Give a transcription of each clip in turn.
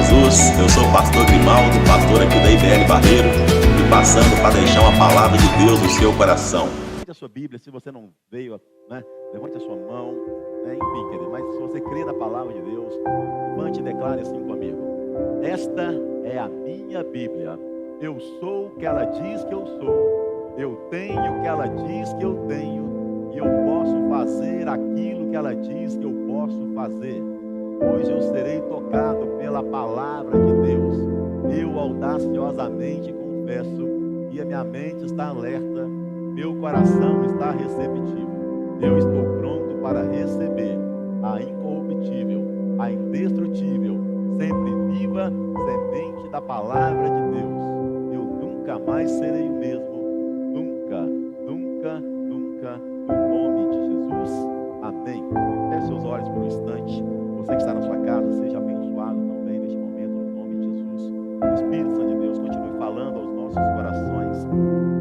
Jesus, eu sou o pastor Grimaldo, pastor aqui da IBL Barreiro, e passando para deixar uma palavra de Deus no seu coração. Levante a sua Bíblia, se você não veio, levante a sua mão, enfim, querido, mas se você crê na palavra de Deus, levante e declare assim comigo: esta é a minha Bíblia, eu sou o que ela diz que eu sou, eu tenho o que ela diz que eu tenho, e eu posso fazer aquilo que ela diz que eu posso fazer. Hoje eu serei tocado pela palavra de Deus. Eu audaciosamente confesso que a minha mente está alerta, meu coração está receptivo. Eu estou pronto para receber a incorruptível, a indestrutível, sempre viva semente da palavra de Deus. Eu nunca mais serei o mesmo. Nunca, nunca, nunca, no nome de Jesus. Amém. Feche seus olhos por um instante. Você que está na sua casa, seja abençoado também neste momento, no nome de Jesus. O Espírito Santo de Deus continue falando aos nossos corações.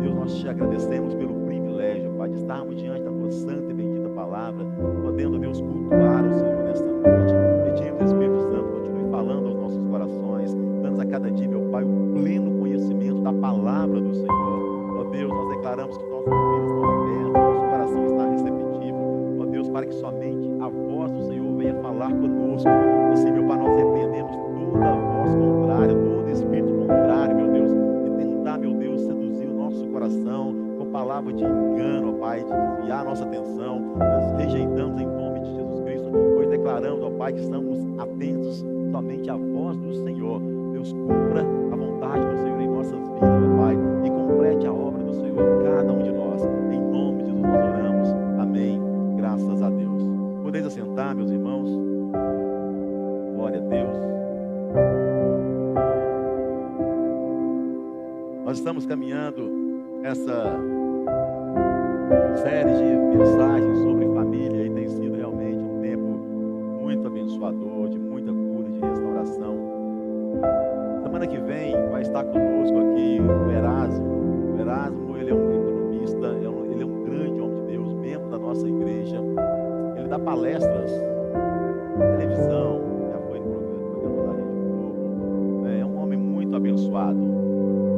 Deus, nós te agradecemos pelo privilégio, Pai, de estarmos diante da tua santa e bendita palavra, podendo, Deus, cultuar o Senhor nesta noite. Pedimos, Espírito Santo, continue falando aos nossos corações, dando a cada dia, meu Pai, o pleno conhecimento da palavra do Senhor. Ó Deus, nós declaramos que nossos ouvidos estão abertos, nosso coração está receptivo. Ó Deus, para que somente a voz do Senhor venha falar conosco. Assim, meu Pai, nós repreendemos toda voz contrária, todo espírito contrário, meu Deus, que tentar, meu Deus, seduzir o nosso coração com palavra de engano, ó Pai, de desviar a nossa atenção. Nós rejeitamos em nome de Jesus Cristo, pois declaramos, ó Pai, que estamos atentos somente à voz do Senhor. Deus, cumpra a vontade do Senhor em nossas vidas, ó Pai, e complete a obra do Senhor em cada um de nós. Em nome de Jesus nós oramos. Amém. Graças a Deus. Podeis assentar, meus irmãos. Glória a Deus. Nós estamos caminhando essa série de mensagens sobre família e tem sido realmente um tempo muito abençoador, de muita cura, de restauração. Semana que vem vai estar conosco aqui o Erasmo. O Erasmo, ele é um economista, ele é um grande homem de Deus, membro da nossa igreja. Ele dá palestras, televisão, já foi no programa da Rede Globo. É um homem muito abençoado.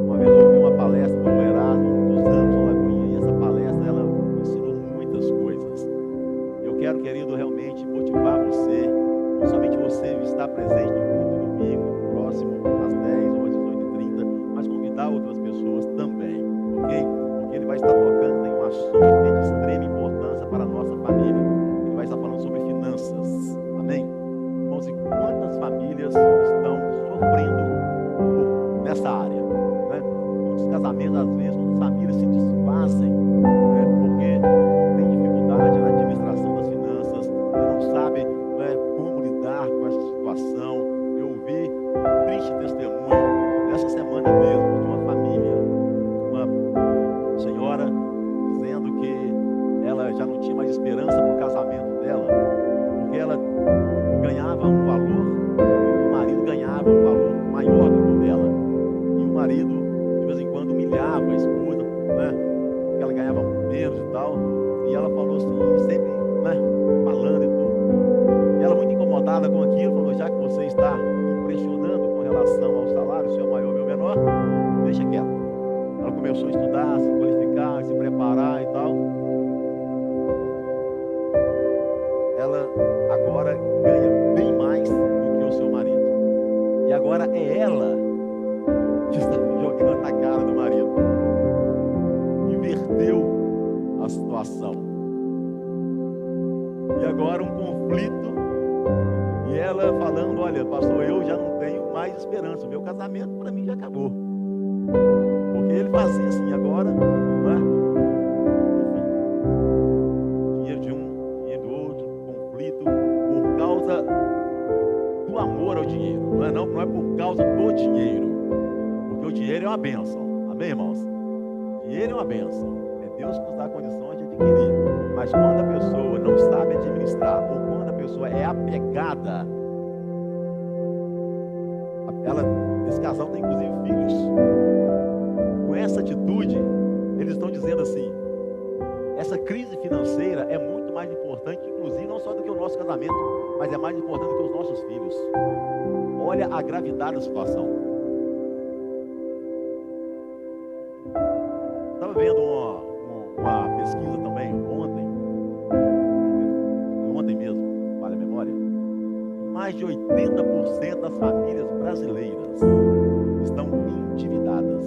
Uma vez eu ouvi uma palestra do Erasmo, muitos anos na Lagoinha, e essa palestra, ela me ensinou muitas coisas. Eu quero, querido, realmente motivar você, não somente você estar presente no culto de domingo, próximo às 10 ou às 18h30, mas convidar outras pessoas também, ok? Porque ele vai estar tocando em um assunto que é de extrema importância para a nossa família. Ele vai estar falando sobre finanças, amém? Irmãos, e quantas famílias estão sofrendo nessa área, né? Muitos casamentos, às vezes, muitas famílias se desfazem, né? Porque tem dificuldade na administração das finanças, não sabe, né, como lidar com essa situação. Eu ouvi um triste testemunho essa semana mesmo de uma família, uma senhora dizendo que ela já não tinha mais esperança para o casamento dela, porque ela ganhava um valor, o marido ganhava um valor maior do que o dela, e o marido de vez em quando humilhava a esposa, né, porque ela ganhava menos e tal, e ela falou assim, sempre, né, falando e tudo, e ela muito incomodada com aquilo, falou: já que você está impressionando com relação ao salário, seu maior, meu menor, deixa quieto. Ela começou a estudar, se qualificar, se preparar e tal. Ela agora ganha bem mais do que o seu marido. E agora é ela que está jogando na cara do marido. Inverteu a situação. E agora um conflito. E ela falando: olha, pastor, eu já não tenho mais esperança. O meu casamento para mim já acabou. Porque ele fazia assim agora, não é? Enfim, dinheiro de um, dinheiro do outro, conflito por causa do amor ao dinheiro. Não é por causa do dinheiro. Porque o dinheiro é uma bênção. Amém, irmãos? Dinheiro é uma bênção. É Deus que nos dá condições de adquirir. Mas quando a pessoa não sabe administrar, ou quando a pessoa é apegada, esse casal tem inclusive filhos. Com essa atitude, eles estão dizendo assim: essa crise financeira é muito mais importante, inclusive, não só do que o nosso casamento, mas é mais importante do que os nossos filhos. Olha a gravidade da situação. Estava vendo uma pesquisa também ontem mesmo, vale a memória. Mais de 80% das famílias brasileiras estão endividadas.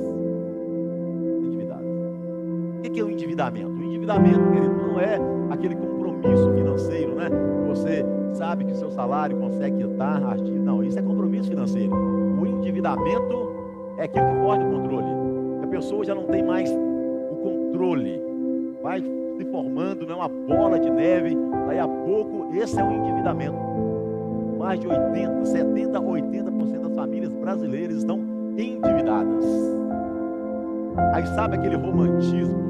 O que é o endividamento? O endividamento, querido, não é aquele compromisso financeiro, né? Você sabe que o seu salário consegue quitar as dívidas. Não, isso é compromisso financeiro. O endividamento é aquilo que foge do controle. A pessoa já não tem mais o controle. Vai se formando, não é uma bola de neve. Daí a pouco, esse é o endividamento. Mais de 70%, 80% das famílias brasileiras estão endividadas. Aí sabe aquele romantismo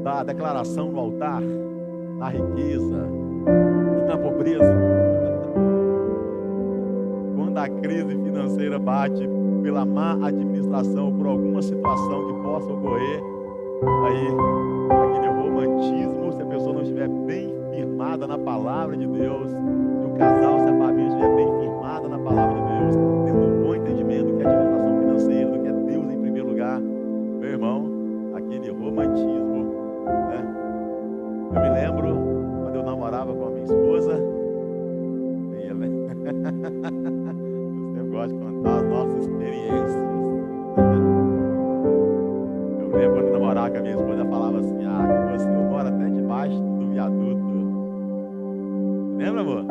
da declaração no altar, na riqueza e na pobreza? Quando a crise financeira bate pela má administração, por alguma situação que possa ocorrer, aí aquele romantismo, se a pessoa não estiver bem firmada na palavra de Deus, se o casal, se a família estiver bem firmada na palavra de Deus, tendo um bom entendimento do que é administração financeira, do que é Deus em primeiro lugar, meu irmão, aquele romantismo, né? Eu me lembro quando eu namorava com a minha esposa, e ela, eu gosto de contar as nossas experiências. Eu lembro quando eu namorava com a minha esposa, ela falava assim: ah, que você mora até debaixo do viaduto. Lembra, amor?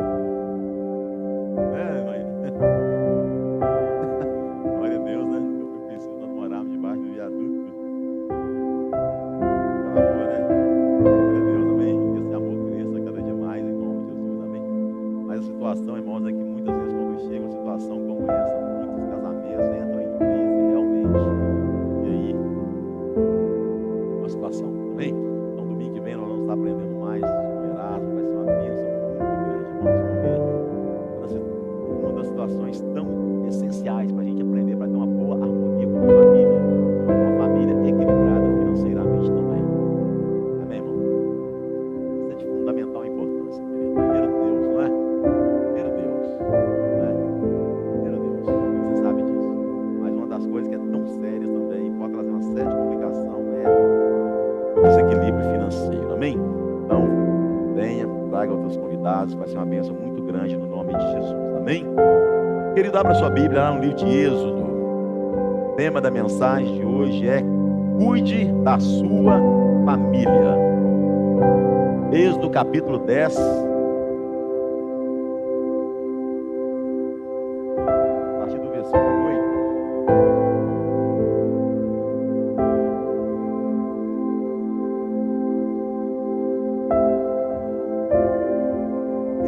É, mãe. Glória a Deus, né? Eu fui preciso, nós morávamos debaixo do viaduto. Amor, né? Glória a Deus, amém. Que esse amor cresça cada dia mais, em nome de Jesus, amém. Mas a situação, irmãos, é que muitas vezes quando chega uma situação como essa, muitos casamentos entram em crise, realmente. E aí, uma situação, amém? Então, domingo que vem nós vamos estar aprendendo mais sobre Erasmo, vai ser uma bênção muito grande, irmãos, porque uma das situações tão essenciais para a gente aprender, para ter uma boa harmonia com uma família equilibrada financeiramente também. Amém, irmão? Isso é de fundamental importância, querido. Primeiro Deus, não é? Primeiro Deus, não é? Primeiro Deus, você sabe disso. Mas uma das coisas que é tão séria também, pode trazer uma séria complicação, é o desequilíbrio financeiro, amém? Então, venha, traga os teus convidados, vai ser uma bênção muito grande no nome de Jesus, amém? Querido, abra sua Bíblia lá no livro de Êxodo. O tema da mensagem de hoje é: cuide da sua família. Êxodo capítulo 10. A partir do versículo 8.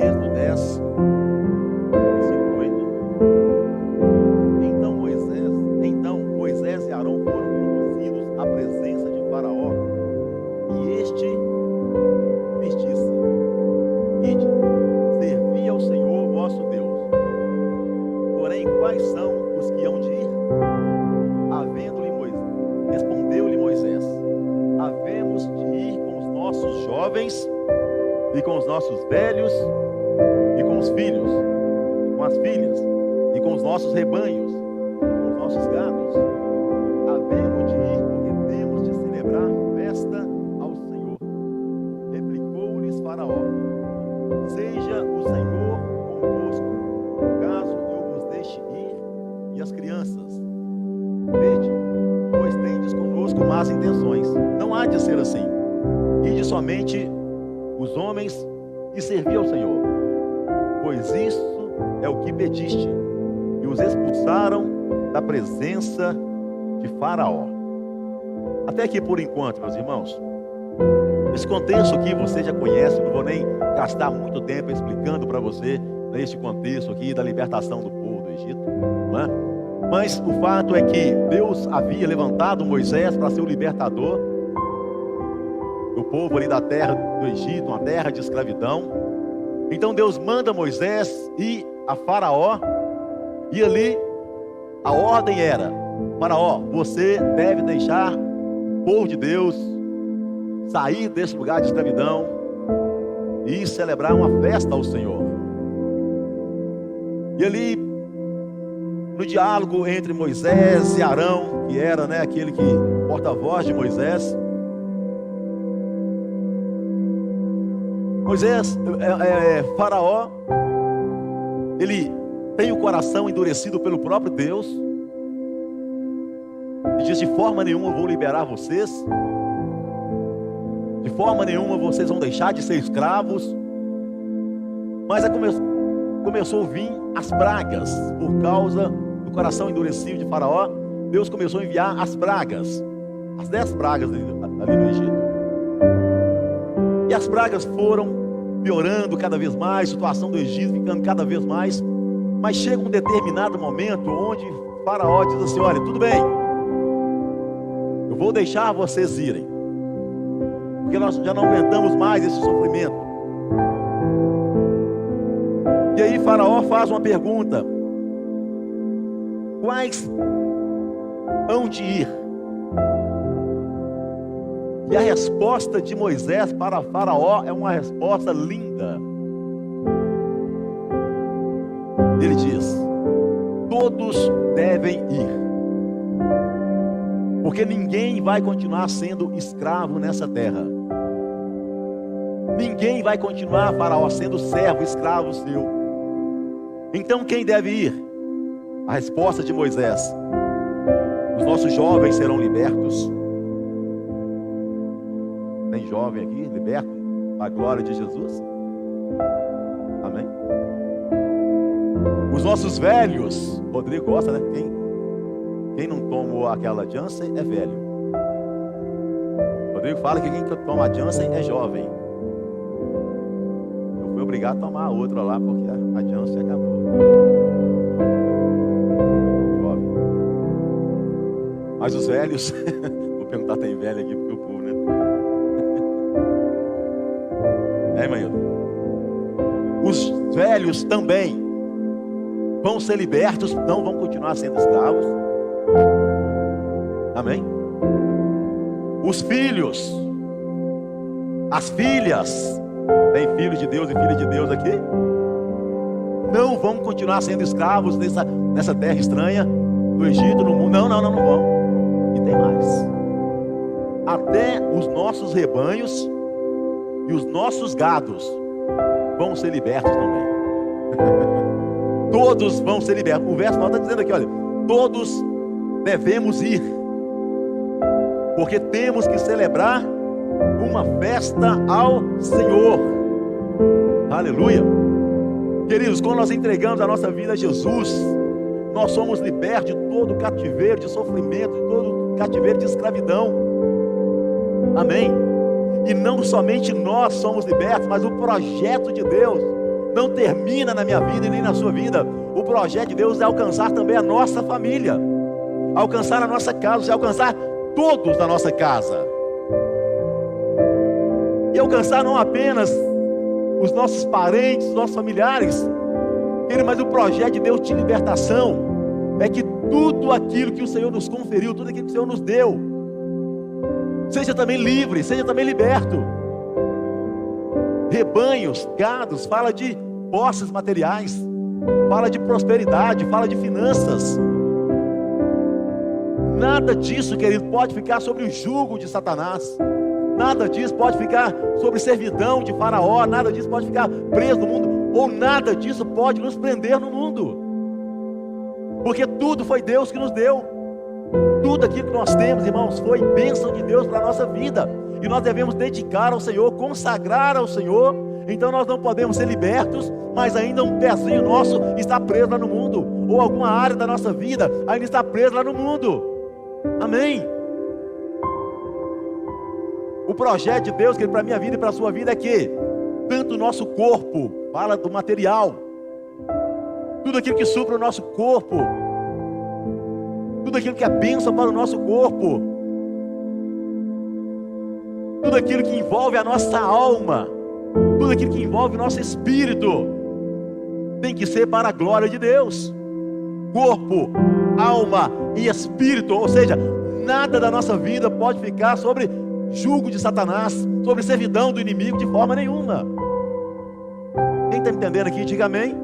Êxodo 10, versículo 8. Então Moisés e Arão foram conduzidos à presença de Faraó, e este lhes disse: ide, servi ao Senhor vosso Deus. Porém, quais são os que hão de ir? Respondeu-lhe Moisés: havemos de ir com os nossos jovens, e com os nossos velhos, e com os filhos, e com as filhas, e com os nossos rebanhos, e com os nossos gados. Havemos de ir porque temos de celebrar festa ao Senhor. Replicou-lhes Faraó: seja o Senhor convosco, caso eu vos deixe ir, e as crianças. Vede, pois tendes conosco más intenções. Não há de ser assim. Ide somente os homens e servi ao Senhor, pois isso é o que pediste. E os expulsaram da presença de Faraó. Até aqui por enquanto, meus irmãos. Esse contexto aqui você já conhece, não vou nem gastar muito tempo explicando para você neste contexto aqui da libertação do povo do Egito, não é? Mas o fato é que Deus havia levantado Moisés para ser o libertador do povo ali da terra do Egito, uma terra de escravidão. Então Deus manda Moisés ir a Faraó, e ali a ordem era: Faraó, você deve deixar o povo de Deus sair desse lugar de escravidão e celebrar uma festa ao Senhor. E ali, no diálogo entre Moisés e Arão, que era, aquele que porta-voz de Moisés, Faraó, ele tem o coração endurecido pelo próprio Deus e diz: de forma nenhuma eu vou liberar vocês, de forma nenhuma vocês vão deixar de ser escravos. Mas começou a vir as pragas. Por causa do coração endurecido de Faraó, Deus começou a enviar as pragas, as 10 pragas ali no Egito. E as pragas foram piorando cada vez mais, a situação do Egito ficando cada vez mais. Mas chega um determinado momento onde Faraó diz assim: olha, tudo bem, eu vou deixar vocês irem, porque nós já não aguentamos mais esse sofrimento. E aí Faraó faz uma pergunta: quais hão de ir? E a resposta de Moisés para Faraó é uma resposta linda. Ele diz: todos devem ir, porque ninguém vai continuar sendo escravo nessa terra. Ninguém vai continuar, Faraó, sendo servo, escravo seu. Então quem deve ir? A resposta de Moisés: os nossos jovens serão libertos. Tem jovem aqui, liberto, a glória de Jesus? Amém? Os nossos velhos, Rodrigo gosta, né? Quem não tomou aquela Janssen é velho. Rodrigo fala que quem toma a Janssen é jovem. Eu fui obrigado a tomar a outra lá, porque a Janssen acabou. Jovem. Mas os velhos, vou perguntar, tem velho aqui, porque o povo, né? Maíldo? Os velhos também vão ser libertos, não vão continuar sendo escravos. Amém? Os filhos, as filhas, tem filho de Deus e filha de Deus aqui, não vão continuar sendo escravos nessa terra estranha, no Egito, no mundo. Não vão. E tem mais: até os nossos rebanhos e os nossos gados vão ser libertos também. Todos vão ser libertos. O verso 9 está dizendo aqui, olha: todos devemos ir, porque temos que celebrar uma festa ao Senhor. Aleluia. Queridos, quando nós entregamos a nossa vida a Jesus, nós somos libertos de todo cativeiro de sofrimento, de todo cativeiro de escravidão. Amém? E não somente nós somos libertos, mas o projeto de Deus não termina na minha vida e nem na sua vida. O projeto de Deus é alcançar também a nossa família, alcançar a nossa casa, alcançar todos da nossa casa. E alcançar não apenas os nossos parentes, os nossos familiares, mas o projeto de Deus de libertação é que tudo aquilo que o Senhor nos conferiu, tudo aquilo que o Senhor nos deu, seja também livre, seja também liberto. Rebanhos, gados, fala de posses materiais, fala de prosperidade, fala de finanças. Nada disso, querido, pode ficar sobre o jugo de Satanás. Nada disso pode ficar sobre servidão de Faraó. Nada disso pode ficar preso no mundo, ou nada disso pode nos prender no mundo, porque tudo foi Deus que nos deu. Tudo aquilo que nós temos, irmãos, foi bênção de Deus para a nossa vida, e nós devemos dedicar ao Senhor, consagrar ao Senhor. Então nós não podemos ser libertos, mas ainda um pezinho nosso está preso lá no mundo, ou alguma área da nossa vida ainda está presa lá no mundo. Amém? O projeto de Deus, que para a minha vida e para a sua vida, é que tanto o nosso corpo, fala do material, tudo aquilo que supra o nosso corpo, tudo aquilo que é bênção para o nosso corpo, tudo aquilo que envolve a nossa alma, tudo aquilo que envolve o nosso espírito, tem que ser para a glória de Deus. Corpo, alma e espírito, ou seja, nada da nossa vida pode ficar sobre jugo de Satanás, sobre servidão do inimigo de forma nenhuma. Quem está me entendendo aqui, diga amém.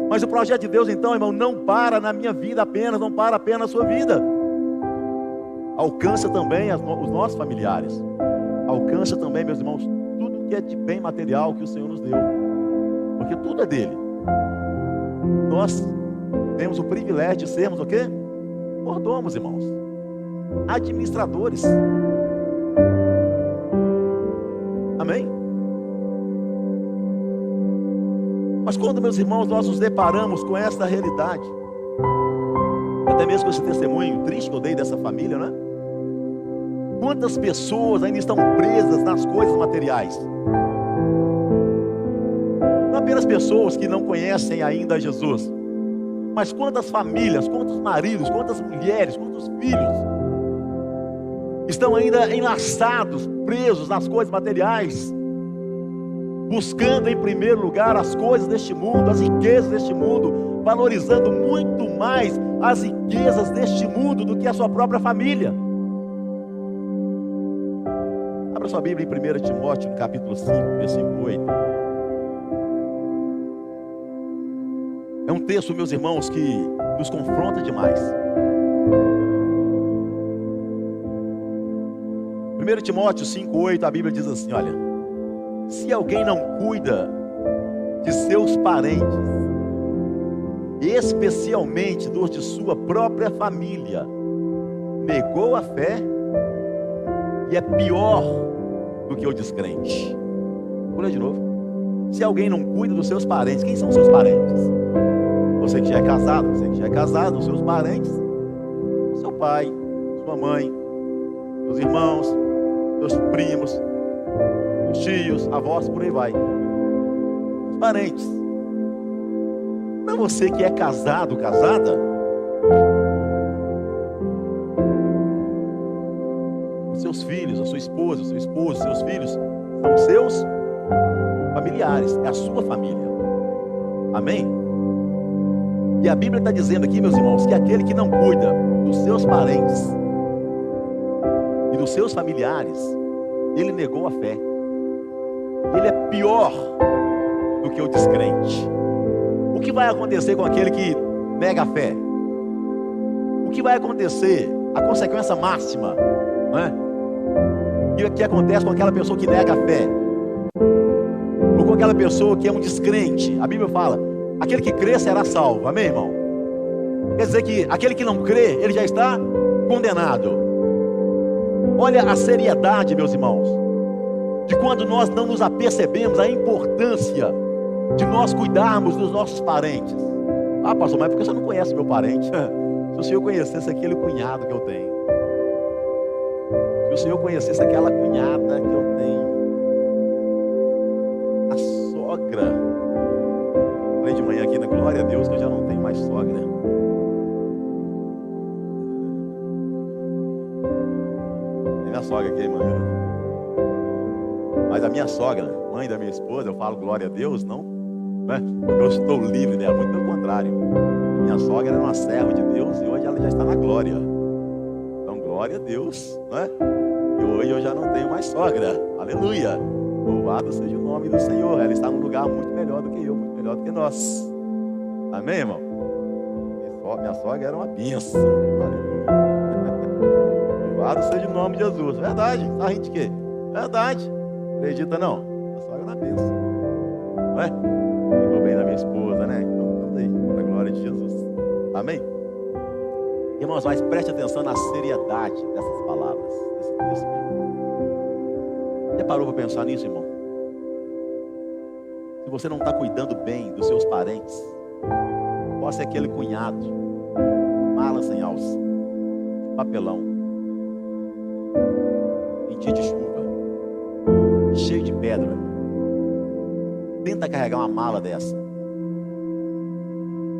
Mas o projeto de Deus então, irmão, não para na minha vida apenas, não para apenas na sua vida. Alcança também os nossos familiares. Alcança também, meus irmãos, tudo que é de bem material que o Senhor nos deu. Porque tudo é dele. Nós temos o privilégio de sermos o quê? Mordomos, irmãos. Administradores. Amém? Mas quando, meus irmãos, nós nos deparamos com essa realidade, até mesmo com esse testemunho triste que eu dei dessa família, né? Quantas pessoas ainda estão presas nas coisas materiais? Não apenas pessoas que não conhecem ainda Jesus, mas quantas famílias, quantos maridos, quantas mulheres, quantos filhos estão ainda enlaçados, presos nas coisas materiais, buscando em primeiro lugar as coisas deste mundo, as riquezas deste mundo, valorizando muito mais as riquezas deste mundo do que a sua própria família. Abra sua Bíblia em 1 Timóteo, no capítulo 5, versículo 8. É um texto, meus irmãos, que nos confronta demais. 1 Timóteo 5,8, a Bíblia diz assim, olha: se alguém não cuida de seus parentes, especialmente dos de sua própria família, negou a fé e é pior do que o descrente. Vou ler de novo. Se alguém não cuida dos seus parentes, quem são seus parentes? Você que já é casado, os seus parentes, seu pai, sua mãe, seus irmãos, seus primos, seus tios, avós, por aí vai. Os parentes. Não é você que é casado, casada? Os seus filhos, a sua esposa, o seu esposo, seus filhos são seus familiares, é a sua família. Amém? E a Bíblia está dizendo aqui, meus irmãos, que aquele que não cuida dos seus parentes e dos seus familiares, ele negou a fé. Ele é pior do que o descrente. O que vai acontecer com aquele que nega a fé? O que vai acontecer? A consequência máxima, não é? O que acontece com aquela pessoa que nega a fé? Ou com aquela pessoa que é um descrente? A Bíblia fala: aquele que crê será salvo. Amém, irmão? Quer dizer que aquele que não crê, ele já está condenado. Olha a seriedade, meus irmãos, de quando nós não nos apercebemos a importância de nós cuidarmos dos nossos parentes. Ah, pastor, mas por que você não conhece meu parente? Se o senhor conhecesse aquele cunhado que eu tenho, se o senhor conhecesse aquela cunhada que eu tenho, a sogra. Falei de manhã aqui, na glória a Deus, que eu já não tenho mais sogra. Tem minha sogra aqui, mãe. Mas a minha sogra, mãe da minha esposa, eu falo glória a Deus, não, né? Porque eu estou livre dela, muito pelo contrário. Minha sogra era uma serva de Deus e hoje ela já está na glória. Então, glória a Deus, né? E hoje eu já não tenho mais sogra. Aleluia! Louvado seja o nome do Senhor. Ela está num lugar muito melhor do que eu, muito melhor do que nós. Amém, irmão? Minha sogra era uma bênção. Aleluia! Louvado seja o nome de Jesus. Verdade. Tá rindo de quê? Verdade. Acredita não? Minha sogra é uma bênção. Não é? Cuidou bem da minha esposa, né? Então, estamos aí, para a glória de Jesus. Amém? Irmãos, mas preste atenção na seriedade dessas palavras, desse texto. Já parou para pensar nisso, irmão? Se você não está cuidando bem dos seus parentes, pode ser aquele cunhado, mala sem alça, papelão, em dia de chuva, cheio de pedra. Tenta carregar uma mala dessa.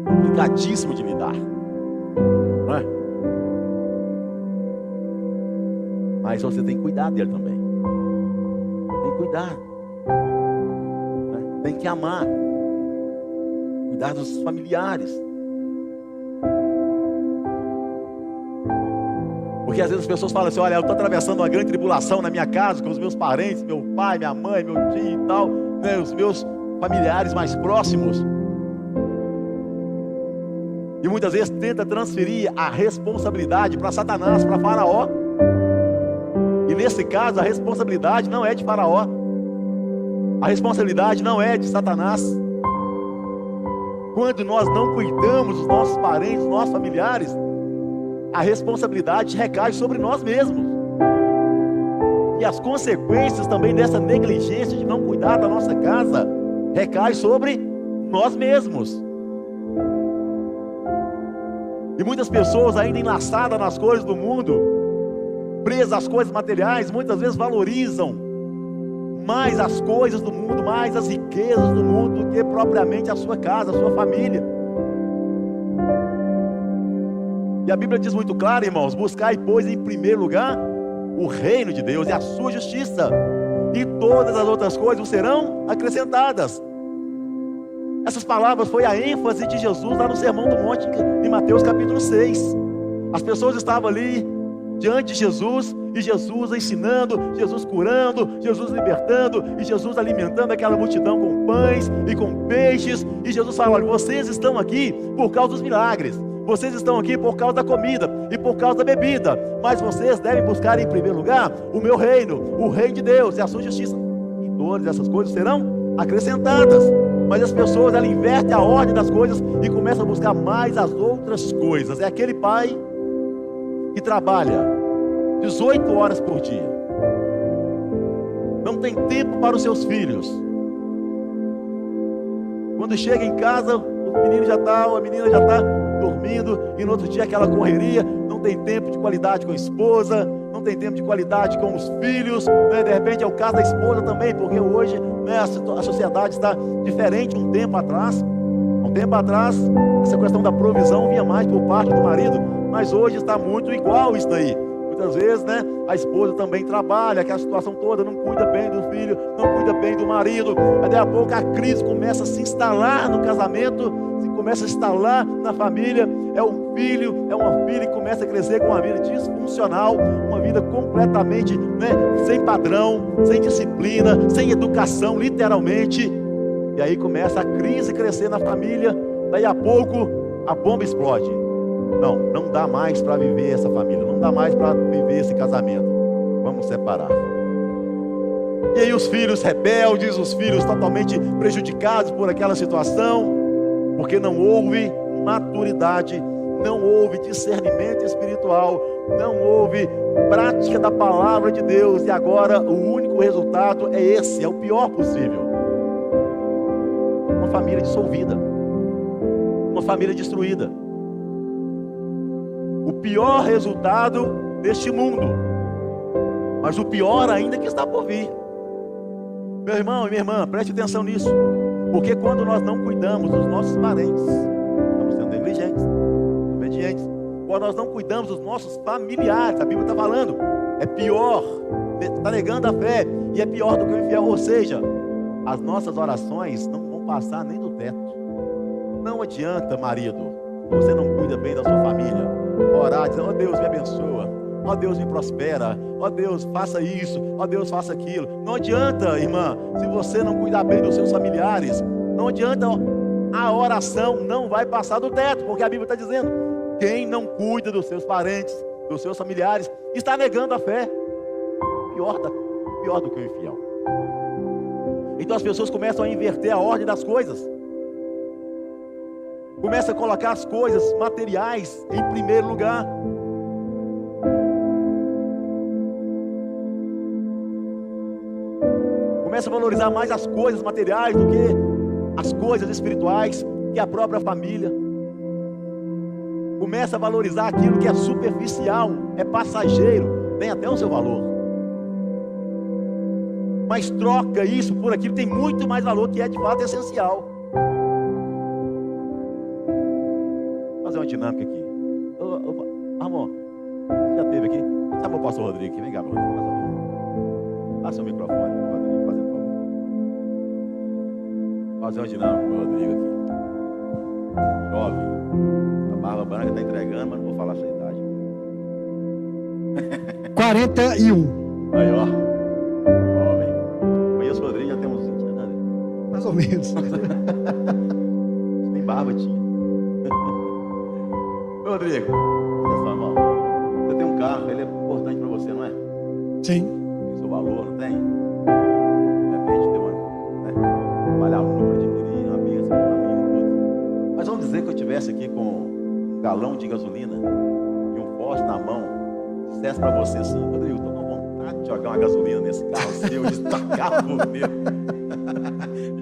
Complicadíssimo de lidar, não é? Mas você tem que cuidar dele também. Tem que cuidar, né? Tem que amar, cuidar dos familiares. Porque às vezes as pessoas falam assim: olha, eu estou atravessando uma grande tribulação na minha casa, com os meus parentes, meu pai, minha mãe, meu tio e tal, né, os meus familiares mais próximos. E muitas vezes tenta transferir a responsabilidade para Satanás, para Faraó. E nesse caso a responsabilidade não é de Faraó, a responsabilidade não é de Satanás. Quando nós não cuidamos dos nossos parentes, dos nossos familiares, a responsabilidade recai sobre nós mesmos. E as consequências também dessa negligência de não cuidar da nossa casa recai sobre nós mesmos. E muitas pessoas ainda enlaçadas nas coisas do mundo, presas às coisas materiais, muitas vezes valorizam mais as coisas do mundo, mais as riquezas do mundo do que propriamente a sua casa, a sua família. E a Bíblia diz muito claro, irmãos: buscai, pois, em primeiro lugar o reino de Deus e a sua justiça, e todas as outras coisas vos serão acrescentadas. Essas palavras foi a ênfase de Jesus lá no Sermão do Monte, em Mateus capítulo 6. As pessoas estavam ali diante de Jesus, e Jesus ensinando, Jesus curando, Jesus libertando, e Jesus alimentando aquela multidão com pães e com peixes. E Jesus fala: olha, vocês estão aqui por causa dos milagres, vocês estão aqui por causa da comida e por causa da bebida, mas vocês devem buscar em primeiro lugar o meu reino, o reino de Deus e a sua justiça, e todas essas coisas serão acrescentadas. Mas as pessoas, elas invertem a ordem das coisas e começam a buscar mais as outras coisas. É aquele pai que trabalha 18 horas por dia, não tem tempo para os seus filhos. Quando chega em casa, o menino já está, a menina já está dormindo, e no outro dia aquela correria, não tem tempo de qualidade com a esposa, não tem tempo de qualidade com os filhos, né? De repente é o caso da esposa também, porque hoje, né, a sociedade está diferente. Um tempo atrás, essa questão da provisão vinha mais por parte do marido, mas hoje está muito igual isso daí. Muitas vezes, né, a esposa também trabalha, aquela situação toda, não cuida bem do filho, não cuida bem do marido. Aí, daqui a pouco a crise começa a se instalar no casamento, começa a instalar na família. É um filho, é uma filha que começa a crescer com uma vida disfuncional, uma vida completamente, né, sem padrão, sem disciplina, sem educação, literalmente. E aí começa a crise crescer na família. Daí a pouco a bomba explode. Não dá mais para viver essa família, não dá mais para viver esse casamento, vamos separar. E aí os filhos rebeldes, os filhos totalmente prejudicados por aquela situação, porque não houve maturidade, não houve discernimento espiritual, não houve prática da palavra de Deus. E agora o único resultado é esse, é o pior possível: uma família dissolvida, uma família destruída. O pior resultado deste mundo, mas o pior ainda que está por vir. Meu irmão e minha irmã, preste atenção nisso, porque quando nós não cuidamos dos nossos parentes, estamos sendo negligentes, obedientes. Quando nós não cuidamos dos nossos familiares, a Bíblia está falando, é pior, está negando a fé, e é pior do que o infiel. Ou seja, as nossas orações não vão passar nem do teto. Não adianta, marido, se você não cuida bem da sua família, orar, dizendo: ó Deus, me abençoa, ó Deus, me prospera, ó Deus, faça isso, ó Deus, faça aquilo. Não adianta, irmã, se você não cuidar bem dos seus familiares. Não adianta, a oração não vai passar do teto, porque a Bíblia está dizendo: quem não cuida dos seus parentes, dos seus familiares, está negando a fé. Pior do que o infiel. Então as pessoas começam a inverter a ordem das coisas, começa a colocar as coisas materiais em primeiro lugar. Começa a valorizar mais as coisas materiais do que as coisas espirituais, que a própria família. Começa a valorizar aquilo que é superficial, é passageiro, tem até o seu valor, mas troca isso por aquilo que tem muito mais valor, que é de fato essencial. Fazer uma dinâmica aqui. Amor, você já esteve aqui? Chama o pastor Rodrigo aqui. Vem cá, Rodrigo. Passa o microfone pro Rodrigo, fazendo favor. Fazer uma dinâmica com o Rodrigo aqui. Jovem, a barba branca está entregando, mas não vou falar a sua idade. 41. Aí, ó. Jovem. Conheço o Rodrigo, já temos 20 anos. Mais ou menos. Nem barba tinha. Ô, Rodrigo, olha só, irmão. Você tem um carro, ele é importante pra você, não é? Sim. Tem seu valor, não tem? De repente tem uma, né? Trabalhar muito para adquirir uma bênção para a família e tudo. Mas vamos dizer que eu estivesse aqui com um galão de gasolina e um poste na mão, dissesse para você assim: Rodrigo, tô com vontade de jogar uma gasolina nesse carro seu, destacar por dentro.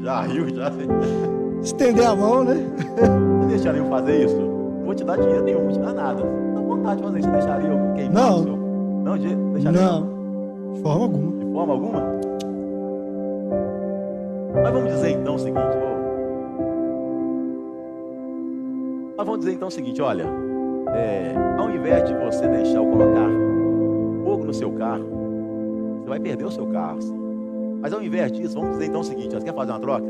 Já riu, já. Estender a mão, né? Você deixaria eu fazer isso? Não vou te dar dinheiro nenhum, não vou te dar nada. Não dá vontade de fazer isso. Você deixaria eu queimar Não. o seu? Não, deixaria Não, de forma alguma. de forma alguma? Mas vamos dizer então o seguinte, olha, ao invés de você deixar eu colocar fogo no seu carro, você vai perder o seu carro, sim. Mas ao invés disso, vamos dizer então o seguinte: você quer fazer uma troca?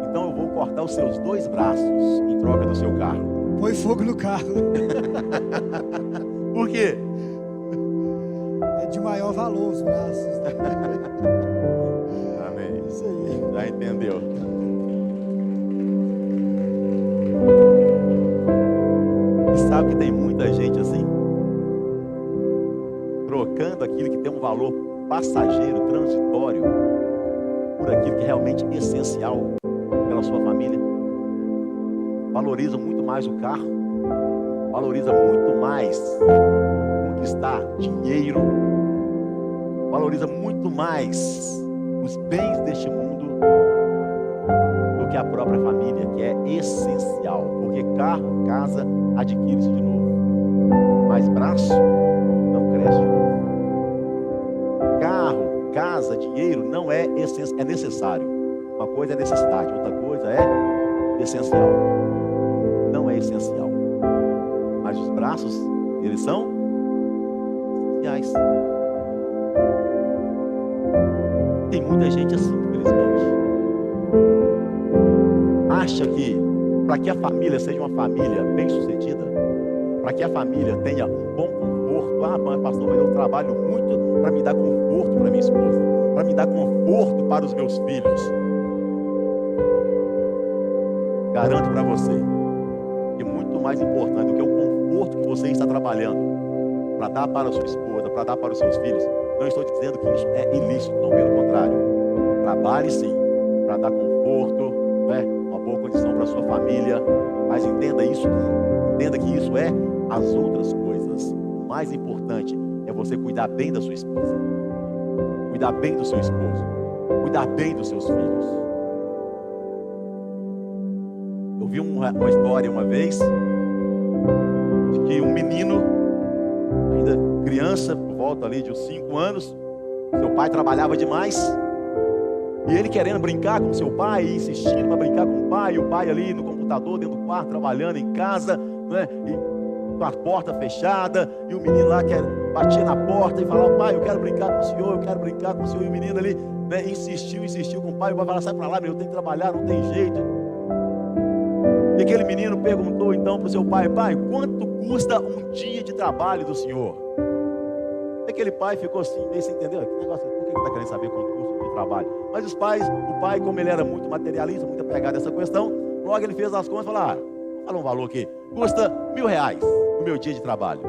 Então eu vou cortar os seus 2 braços em troca do seu carro. Põe fogo no carro. Por quê? É de maior valor os braços. Amém. Isso aí. Já entendeu? E sabe que tem muita gente assim, trocando aquilo que tem um valor passageiro, transitório, por aquilo que é realmente essencial pela sua família. Valoriza muito mais o carro, valoriza muito mais conquistar dinheiro, valoriza muito mais os bens deste mundo do que a própria família, que é essencial, porque carro, casa, adquire-se de novo, mas braço não cresce de novo. Carro, casa, dinheiro não é é necessário. Uma coisa é necessidade, outra coisa é essencial. Não é essencial, mas os braços, eles são essenciais. Tem muita gente assim, infelizmente. Acha que para que a família seja uma família bem-sucedida, para que a família tenha um bom conforto, pastor, mas eu trabalho muito para me dar conforto para minha esposa, para me dar conforto para os meus filhos. Garanto para você que muito mais importante do que o conforto que você está trabalhando para dar para a sua esposa, para dar para os seus filhos, não estou dizendo que isso é ilícito, não, pelo contrário. Trabalhe sim para dar conforto, né? Uma boa condição para a sua família, mas entenda que isso é as outras coisas. O mais importante é você cuidar bem da sua esposa, cuidar bem do seu esposo, cuidar bem dos seus filhos. Eu vi uma história uma vez de que um menino, ainda criança, por volta ali de uns 5 anos, seu pai trabalhava demais, e ele querendo brincar com seu pai, insistindo para brincar com o pai ali no computador, dentro do quarto, trabalhando em casa, né? E com a porta fechada, e o menino lá batia na porta e falava: pai, eu quero brincar com o senhor, eu quero brincar com o senhor. E o menino ali, né, insistiu com o pai falava: sai para lá, meu, eu tenho que trabalhar, não tem jeito. E aquele menino perguntou então para o seu pai: pai, quanto custa um dia de trabalho do senhor? E aquele pai ficou assim, meio sem entender: que negócio, por que ele está querendo saber quanto custa um dia de trabalho? Mas o pai, como ele era muito materialista, muito apegado a essa questão, logo ele fez as contas e falou: vou falar um valor aqui, custa R$1.000 o meu dia de trabalho.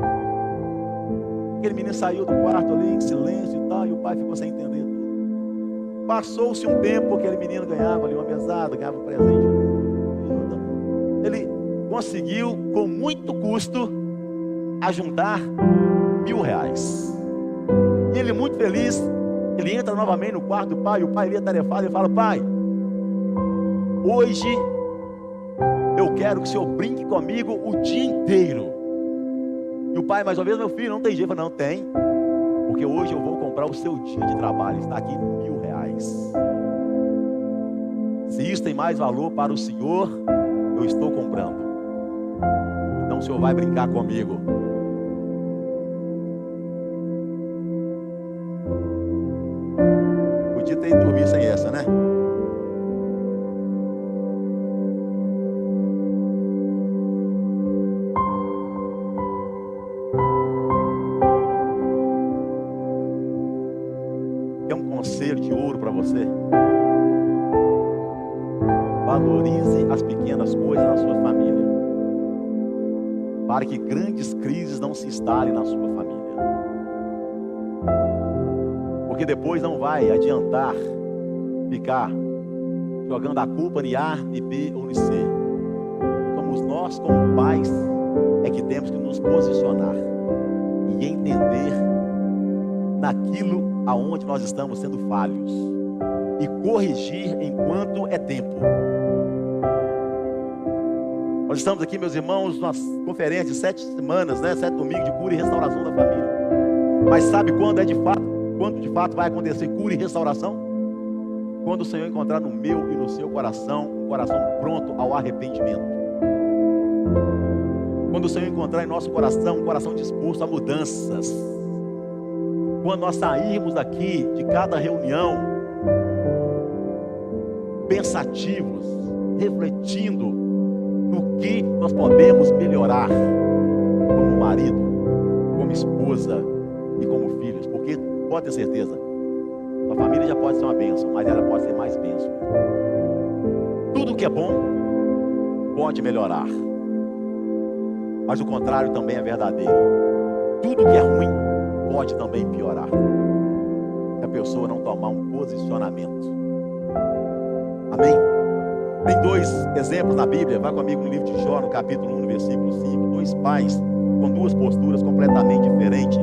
Aquele menino saiu do quarto ali em silêncio e tal, e o pai ficou sem entender tudo. Passou-se um tempo, aquele menino ganhava ali uma mesada, ganhava um presente. Ele conseguiu, com muito custo, ajuntar R$1.000. E ele muito feliz, ele entra novamente no quarto do pai, o pai ali atarefado, e fala: pai, hoje eu quero que o senhor brinque comigo o dia inteiro. E o pai, mais uma vez: meu filho, não tem jeito. Não tem, porque hoje eu vou comprar o seu dia de trabalho, está aqui R$1.000. Se isso tem mais valor para o senhor, eu estou comprando. Então o senhor vai brincar comigo. Podia ter ido dormir sem essa, né? você: valorize as pequenas coisas na sua família, para que grandes crises não se instalem na sua família. Porque depois não vai adiantar ficar jogando a culpa em A, em B ou em C. Somos nós, como pais, é que temos que nos posicionar e entender naquilo aonde nós estamos sendo falhos e corrigir enquanto é tempo. Nós estamos aqui, meus irmãos, numa conferência de 7 semanas, 7 domingos de cura e restauração da família. Mas sabe quando de fato vai acontecer cura e restauração? Quando o Senhor encontrar no meu e no seu coração um coração pronto ao arrependimento. Quando o Senhor encontrar em nosso coração um coração disposto a mudanças. Quando nós sairmos daqui de cada reunião pensativos, refletindo no que nós podemos melhorar como marido, como esposa e como filhos. Porque pode ter certeza, sua família já pode ser uma bênção, mas ela pode ser mais bênção. Tudo que é bom pode melhorar, mas o contrário também é verdadeiro. Tudo que é ruim pode também piorar, se a pessoa não tomar um posicionamento. Amém? Tem 2 exemplos na Bíblia. Vai comigo no livro de Jó, no capítulo 1, no versículo 5. 2 pais com 2 posturas completamente diferentes.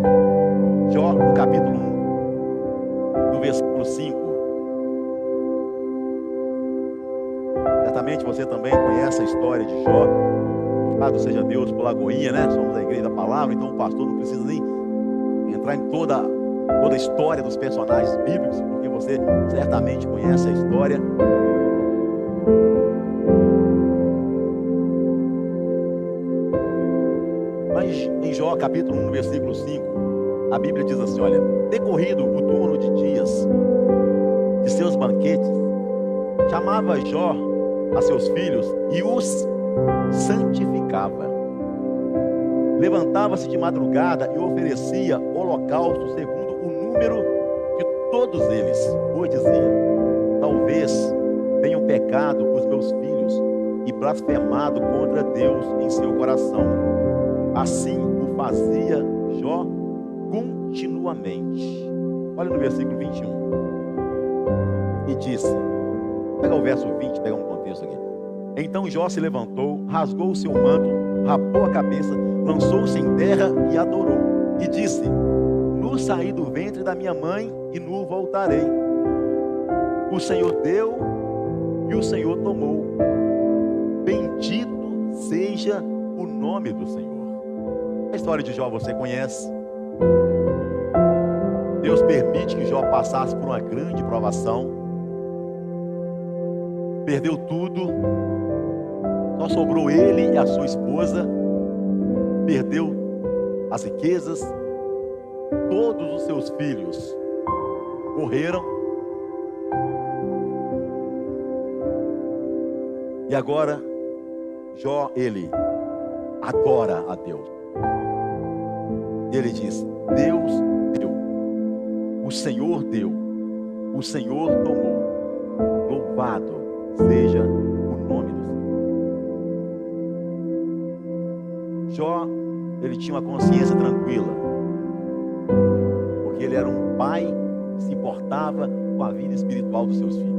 Jó, no capítulo 1, no versículo 5. Certamente você também conhece a história de Jó. Louvado seja Deus por Lagoinha, né? Somos a igreja da palavra, então o pastor não precisa nem entrar em toda a história dos personagens bíblicos, porque você certamente conhece a história. Mas em Jó capítulo 1, versículo 5, a Bíblia diz assim: olha, decorrido o turno de dias de seus banquetes, chamava Jó a seus filhos e os santificava. Levantava-se de madrugada e oferecia holocausto segundo o número de todos eles. Pois dizia: talvez tenham pecado os meus filhos e blasfemado contra Deus em seu coração. Assim o fazia Jó continuamente. Olha no versículo 21. E disse, pega o verso 20, pega um contexto aqui. Então Jó se levantou, rasgou o seu manto, rapou a cabeça, lançou-se em terra e adorou. E disse: nu saí do ventre da minha mãe e nu voltarei. O Senhor deu e o Senhor tomou. Bendito seja o nome do Senhor. A história de Jó você conhece. Deus permite que Jó passasse por uma grande provação. Perdeu tudo. Só sobrou ele e a sua esposa. Perdeu as riquezas. Todos os seus filhos morreram. E agora Jó, ele adora a Deus. Ele diz: Deus deu, o Senhor deu, o Senhor tomou. Louvado seja o nome do Senhor. Jó, ele tinha uma consciência tranquila, porque ele era um pai que se importava com a vida espiritual dos seus filhos.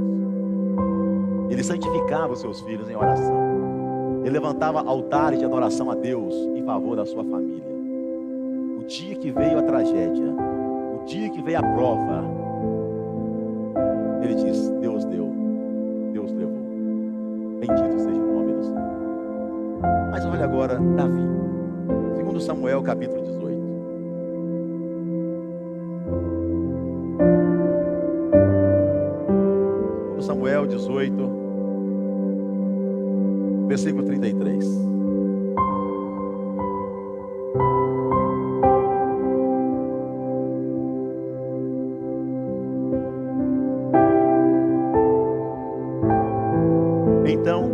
Ele santificava os seus filhos em oração. Ele levantava altares de adoração a Deus em favor da sua família. O dia que veio a tragédia, o dia que veio a prova, ele diz: Deus deu, Deus levou. Bendito seja o nome do Senhor. Mas olha agora Davi, 2 Samuel capítulo 18. Samuel 18, versículo 33. Então,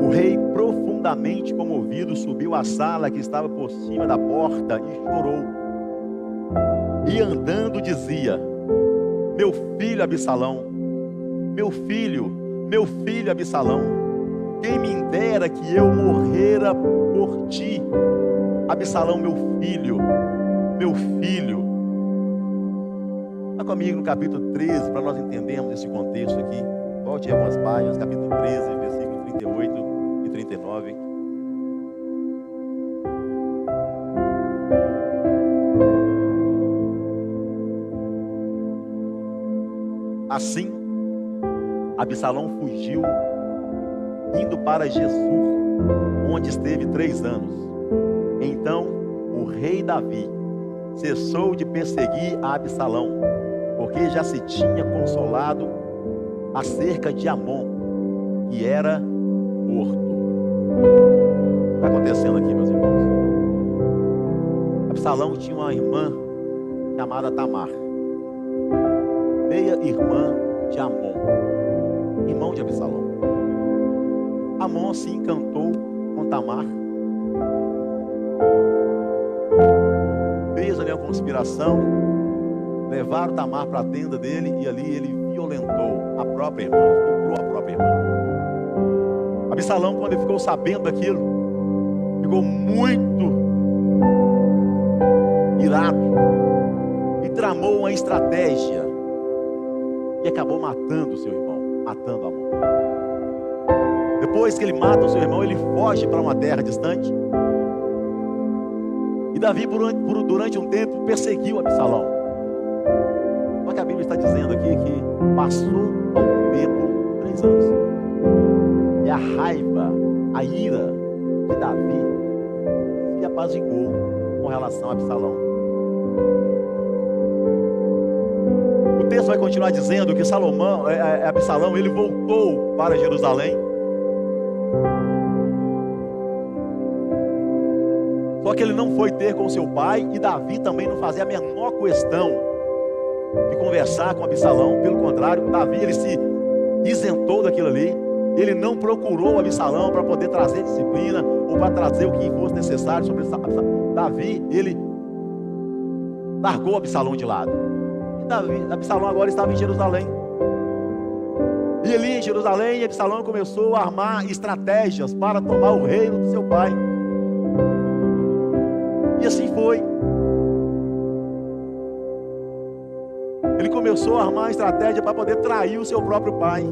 o rei, profundamente comovido, subiu à sala que estava por cima da porta e chorou. E andando dizia: meu filho Absalão, meu filho Absalão, quem me dera que eu morrera por ti. Absalão, meu filho. Vá comigo no capítulo 13, para nós entendermos esse contexto aqui. Volte aí algumas páginas, capítulo 13, versículo 38 e 39. Assim, Absalão fugiu, indo para Gessur, onde esteve 3 anos. Então, o rei Davi cessou de perseguir a Absalão, porque já se tinha consolado acerca de Amon, que era morto. O que está acontecendo aqui, meus irmãos? Absalão tinha uma irmã chamada Tamar, meia-irmã de Amon, irmão de Absalão. Amon se encantou com Tamar, fez ali uma conspiração, levaram Tamar para a tenda dele e ali ele violentou a própria irmã, estuprou a própria irmã. Absalão, quando ele ficou sabendo daquilo, ficou muito irado e tramou uma estratégia e acabou matando o seu irmão, matando Amon. Depois que ele mata o seu irmão, ele foge para uma terra distante. E Davi, durante um tempo, perseguiu Absalão. Só que a Bíblia está dizendo aqui que passou algum tempo, 3 anos. E a raiva, a ira de Davi se apaziguou com relação a Absalão. O texto vai continuar dizendo que Absalão, ele voltou para Jerusalém. Só que ele não foi ter com seu pai, e Davi também não fazia a menor questão de conversar com Absalão. Pelo contrário, Davi, ele se isentou daquilo ali. Ele não procurou Absalão para poder trazer disciplina ou para trazer o que fosse necessário sobre Davi. Ele largou Absalão de lado. E Absalão agora estava em Jerusalém. E ali em Jerusalém, Absalão começou a armar estratégias para tomar o reino do seu pai. E assim foi. Ele começou a armar estratégia para poder trair o seu próprio pai.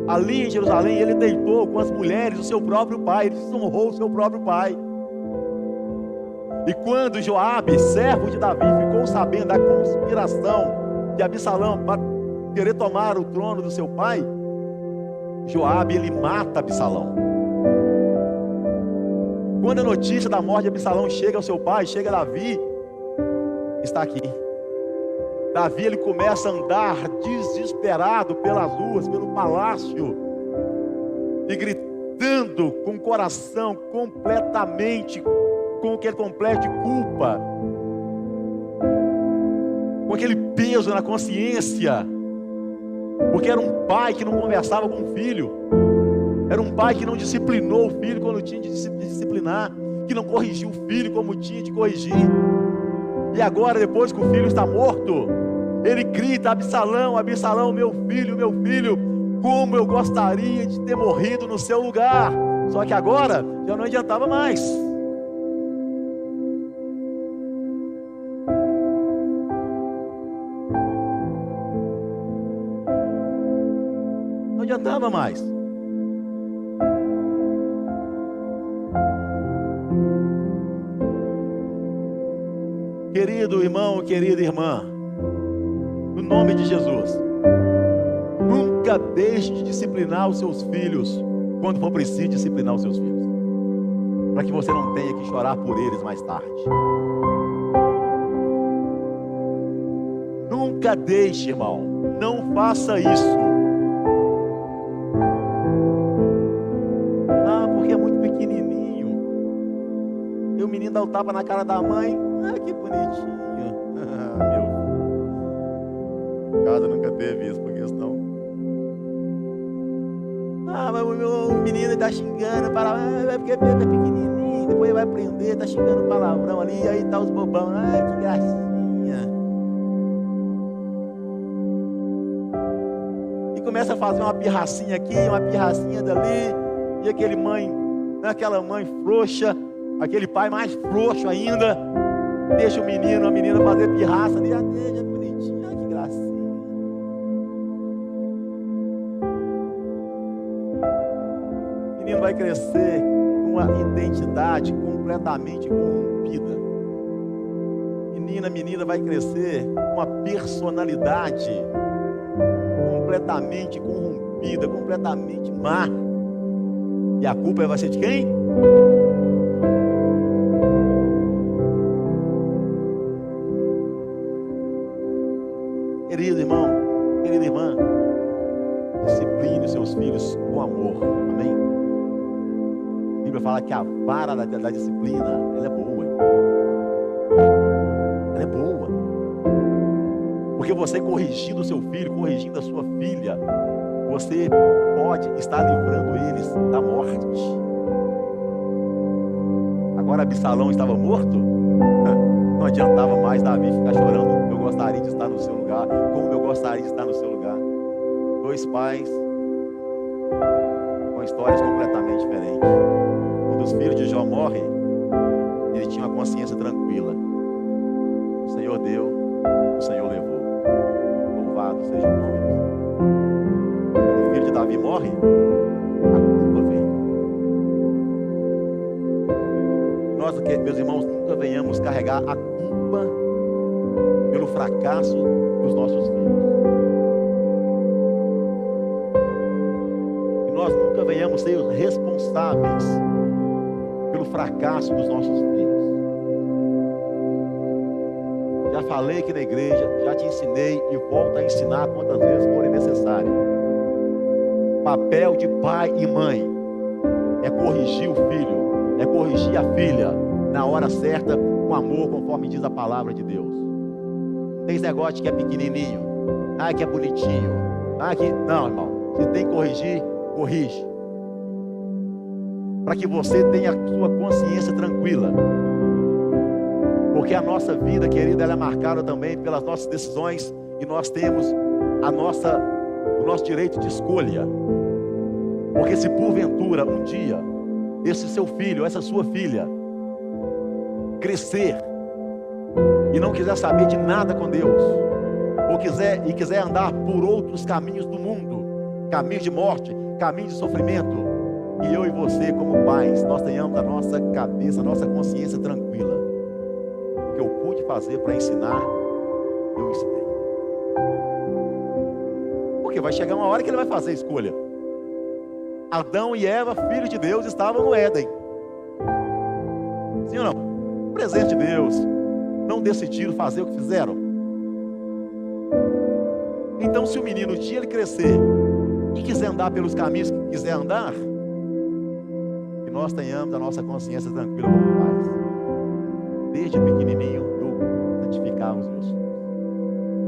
Ali em Jerusalém, ele deitou com as mulheres do seu próprio pai. Ele desonrou o seu próprio pai. E quando Joabe, servo de Davi, ficou sabendo da conspiração de Absalão para querer tomar o trono do seu pai, Joabe, ele mata Absalão. Quando a notícia da morte de Absalão chega ao seu pai, chega a Davi, está aqui. Davi, ele começa a andar desesperado pelas ruas, pelo palácio, e gritando com o coração completamente, com aquele completo de culpa, com aquele peso na consciência, porque era um pai que não conversava com o filho. Era um pai que não disciplinou o filho quando tinha de disciplinar, que não corrigiu o filho como tinha de corrigir. E agora, depois que o filho está morto, ele grita: Absalão, Absalão, meu filho, como eu gostaria de ter morrido no seu lugar. Só que agora já não adiantava mais. Não adiantava mais. Querido irmão, querida irmã, no nome de Jesus, nunca deixe de disciplinar os seus filhos quando for preciso disciplinar os seus filhos, para que você não tenha que chorar por eles mais tarde. Nunca deixe, irmão, não faça isso. Porque é muito pequenininho. E o menino dá o tapa na cara da mãe. Que bonitinho. Meu, casa nunca teve isso, porque senão. Mas o menino está xingando, porque é pequenininho, depois ele vai aprender, está xingando palavrão ali, e aí tá os bobão. Que gracinha. começa a fazer uma pirracinha aqui, uma pirracinha dali, e aquela mãe frouxa, aquele pai mais frouxo ainda, deixa o menino, a menina fazer pirraça ali, deixa bonitinho, que gracinha. O menino vai crescer com uma identidade completamente corrompida. Menina vai crescer com uma personalidade completamente corrompida, completamente má. E a culpa vai ser de quem? Querido irmão, querida irmã, discipline os seus filhos com amor. Amém? A Bíblia fala que a vara da disciplina, ela é boa. Ela é boa. Porque você corrigindo o seu filho, corrigindo a sua filha, você pode estar livrando eles da morte. Agora Absalão estava morto, não adiantava mais Davi ficar chorando. Eu gostaria de estar no seu lugar, como eu gostaria de estar no seu lugar. Dois pais com histórias completamente diferentes. Quando os filhos de Jó morrem, ele tinha uma consciência tranquila. O Senhor deu, o Senhor levou. Louvado seja o nome de Deus. Quando o filho de Davi morre, a culpa vem. Nós, meus irmãos, nunca venhamos carregar a culpa pelo fracasso dos nossos filhos. E nós nunca venhamos ser os responsáveis pelo fracasso dos nossos filhos. Já falei aqui na igreja, já te ensinei e volto a ensinar quantas vezes forem necessárias. Papel de pai e mãe é corrigir o filho, é corrigir a filha na hora certa, com amor, conforme diz a palavra de Deus. Não tem esse negócio que é pequenininho, que é bonitinho, que... Não, irmão, você tem que corrigir, corrige. Para que você tenha a sua consciência tranquila. Porque a nossa vida, querida, ela é marcada também pelas nossas decisões, e nós temos o nosso direito de escolha. Porque se porventura um dia esse seu filho, essa sua filha crescer e não quiser saber de nada com Deus, ou quiser andar por outros caminhos do mundo, caminhos de morte, caminhos de sofrimento, e eu e você como pais, nós tenhamos a nossa cabeça, a nossa consciência tranquila. O que eu pude fazer para ensinar, eu ensinei. Porque vai chegar uma hora que ele vai fazer a escolha. Adão e Eva, filhos de Deus, estavam no Éden. Sim ou não? Presente de Deus. Não decidiram fazer o que fizeram. Então, se o menino um dia ele crescer e quiser andar pelos caminhos que quiser andar, que nós tenhamos a nossa consciência tranquila como pais. Desde pequenininho eu santificava os meus filhos.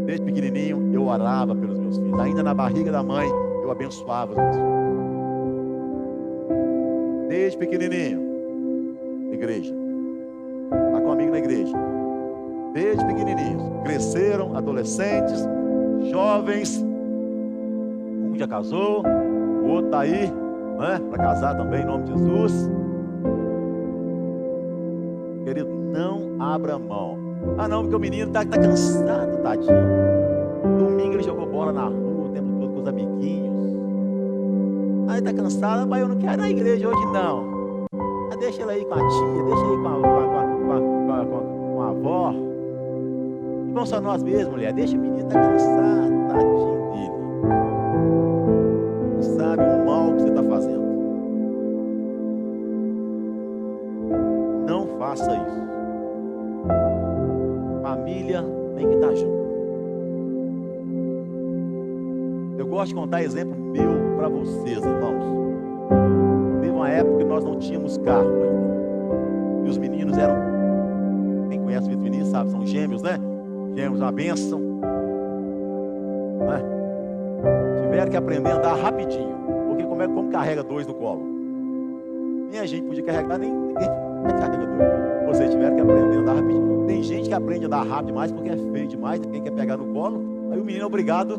Desde pequenininho eu orava pelos meus filhos. Ainda na barriga da mãe eu abençoava os meus filhos. Desde pequenininho, igreja, está comigo na igreja. Desde pequenininhos, cresceram, adolescentes, jovens. Um já casou, o outro está aí, né, para casar também, em nome de Jesus. Querido, não abra mão. Não, porque o menino está cansado, tadinho. Domingo ele jogou bola na rua o tempo todo com os amiguinhos. Aí está cansado, mas eu não quero ir na igreja hoje não. Deixa ele aí com a tia, deixa ele com a avó. E vamos só nós mesmos, mulher. Deixa o menino, está cansado, tadinho dele. Não sabe o mal que você está fazendo. Não faça isso. Família tem que estar junto. Eu gosto de contar exemplo meu para vocês, irmãos. Teve uma época que nós não tínhamos carro ainda. E os meninos eram, quem conhece o Vitor Vinícius sabe, são gêmeos, né? Gêmeos, uma bênção, né? Tiveram que aprender a andar rapidinho. Porque como carrega dois no colo? Nem a gente podia carregar, nem ninguém carrega dois. Vocês tiveram que aprender a andar rapidinho. Tem gente que aprende a andar rápido demais porque é feio demais, ninguém quer pegar no colo. Aí o menino é obrigado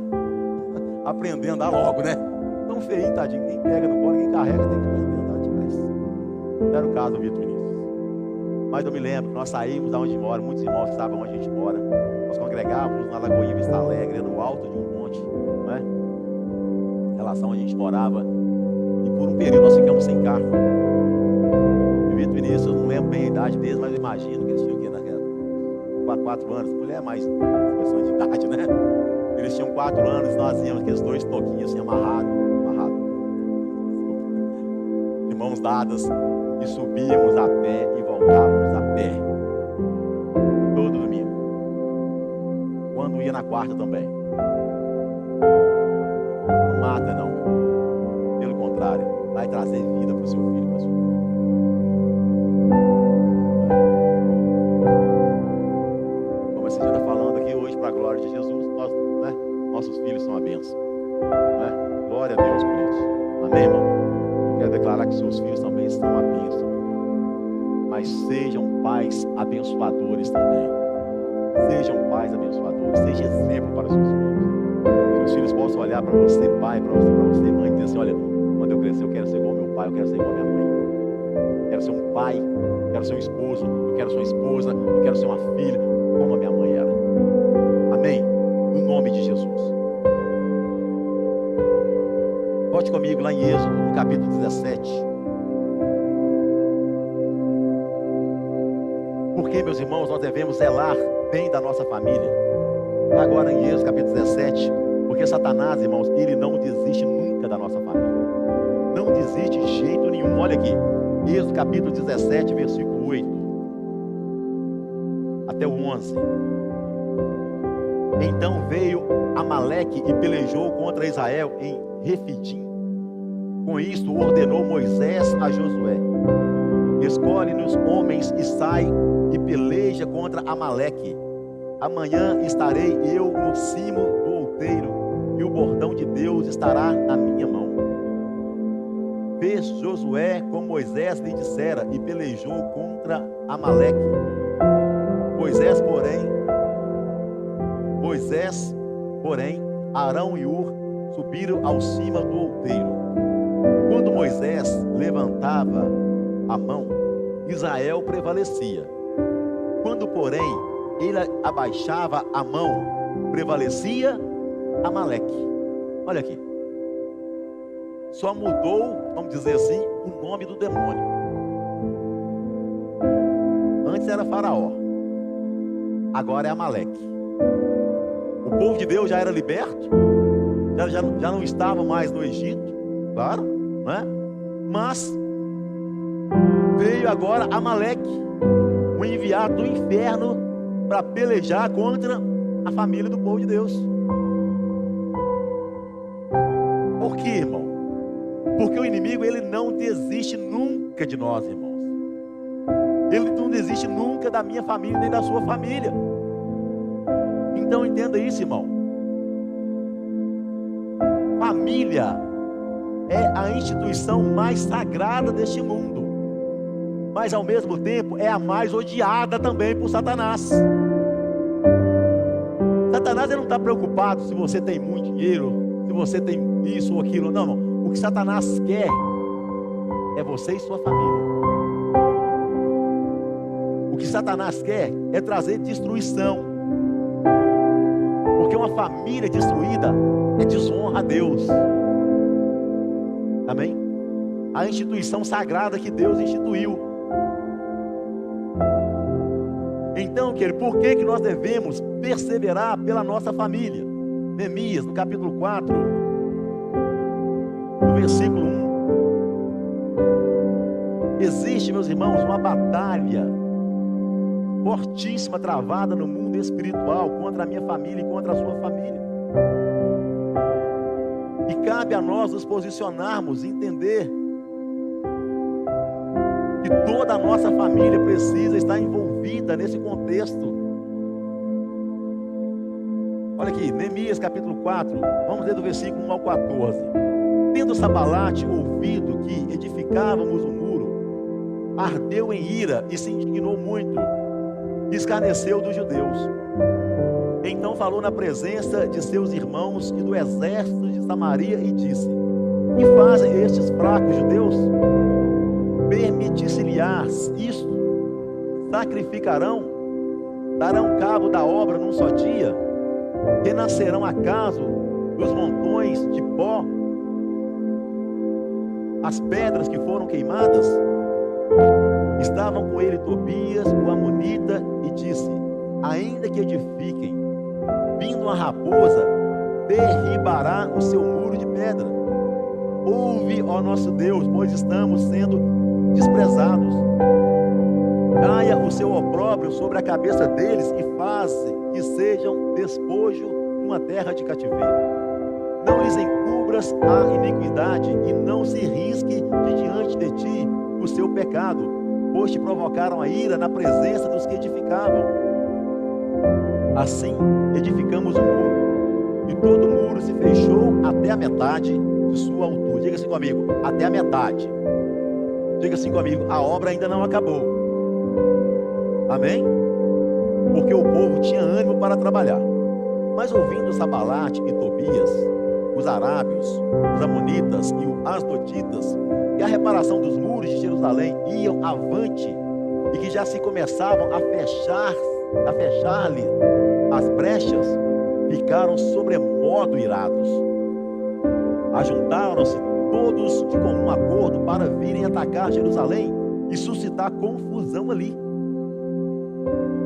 aprender a andar logo, né? Tão feio, tadinho. Quem pega no colo, quem carrega, tem que aprender a andar depressa. Não era o caso do Vitor Vinícius. Mas eu me lembro que nós saímos da onde mora, muitos irmãos sabem onde a gente mora. Nós congregávamos na Lagoinha Vista Alegre, no alto de um monte, não é? Em relação onde a gente morava. E por um período nós ficamos sem carro. E o Vitor Vinícius, eu não lembro bem a idade deles, mas eu imagino que eles tinham o quê? 4 anos. Mulher mais questão de idade, né? Eles tinham 4 anos, nós íamos aqueles 2 toquinhos assim amarrados, de mãos dadas, e subíamos a pé e voltávamos a pé. Todo domingo. Quando ia na quarta também. Não mata não. Pelo contrário, vai trazer vida para o seu filho, para a sua filha. Como a senhora está falando aqui hoje, para a glória de Jesus, nossos filhos são a bênção. Né? Glória a Deus por isso. Amém, irmão? Eu quero declarar que seus filhos também são a bênção. Mas sejam pais abençoadores também. Sejam pais abençoadores. Seja exemplo para os seus filhos. Seus filhos possam olhar para você, pai, para você, mãe, e dizer assim: olha, quando eu crescer eu quero ser igual ao meu pai, eu quero ser igual à minha mãe. Eu quero ser um pai, eu quero ser um esposo, eu quero ser uma esposa, eu quero ser uma filha, como a minha mãe era. Amém? No nome de Jesus. Volte comigo lá em Êxodo, no capítulo 17. Porque, meus irmãos, nós devemos zelar bem da nossa família. Agora em Êxodo, capítulo 17. Porque Satanás, irmãos, ele não desiste nunca da nossa família. Não desiste de jeito nenhum. Olha aqui, Êxodo, capítulo 17, versículo 8 até o 11. Então veio Amaleque e pelejou contra Israel em Refidim. Com isto ordenou Moisés a Josué: escolhe-nos homens e sai e peleja contra Amaleque. Amanhã estarei eu no cimo do outeiro e o bordão de Deus estará na minha mão. Fez Josué como Moisés lhe dissera e pelejou contra Amaleque. Moisés, porém, Arão e Hur subiram ao cima do outeiro. Quando Moisés levantava a mão, Israel prevalecia. Quando, porém, ele abaixava a mão, prevalecia Amaleque. Olha aqui. Só mudou, vamos dizer assim, o nome do demônio. Antes era Faraó, agora é Amaleque. O povo de Deus já era liberto, já não estava mais no Egito, claro, não é? Mas veio agora Amaleque, um enviado do inferno para pelejar contra a família do povo de Deus. Por quê, irmão? Porque o inimigo, ele não desiste nunca de nós, irmãos. Ele não desiste nunca da minha família, nem da sua família. Então entenda isso, irmão. Família é a instituição mais sagrada deste mundo, mas ao mesmo tempo é a mais odiada também por Satanás. Satanás, ele não está preocupado se você tem muito dinheiro, se você tem isso ou aquilo. Não, irmão. O que Satanás quer é você e sua família. O que Satanás quer é trazer destruição. Porque uma família destruída é desonra a Deus. Amém? A instituição sagrada que Deus instituiu. Então, querido, por que nós devemos perseverar pela nossa família? Neemias, no capítulo 4, no versículo 1. Existe, meus irmãos, uma batalha fortíssima travada no mundo espiritual contra a minha família e contra a sua família. E cabe a nós nos posicionarmos e entender que toda a nossa família precisa estar envolvida nesse contexto. Olha aqui, Neemias capítulo 4, vamos ler do versículo 1 ao 14. Tendo Sambalate ouvido que edificávamos o muro, ardeu em ira e se indignou muito, escarneceu dos judeus. Então falou na presença de seus irmãos e do exército de Samaria e disse: que fazem estes fracos judeus? Permitisse-lhes isto? Sacrificarão? Darão cabo da obra num só dia? Renascerão acaso dos montões de pó as pedras que foram queimadas? Estavam com ele Tobias, o amonita, e disse: ainda que edifiquem, vindo a raposa, derribará o seu muro de pedra. Ouve, ó nosso Deus, pois estamos sendo desprezados. Caia o seu opróbrio sobre a cabeça deles e faze que sejam despojo numa terra de cativeiro. Não lhes encubras a iniquidade e não se risque de diante de ti o seu pecado, pois te provocaram a ira na presença dos que edificavam. Assim edificamos o muro, e todo o muro se fechou até a metade de sua altura. Diga assim comigo: até a metade. Diga assim comigo: a obra ainda não acabou. Amém? Porque o povo tinha ânimo para trabalhar. Mas ouvindo Sambalate e Tobias, os arábios, os amonitas e os asdotitas, que a reparação dos muros de Jerusalém iam avante e que já se começavam a fechar-lhe as brechas, ficaram sobremodo irados. Ajuntaram-se todos de comum acordo para virem atacar Jerusalém e suscitar confusão ali.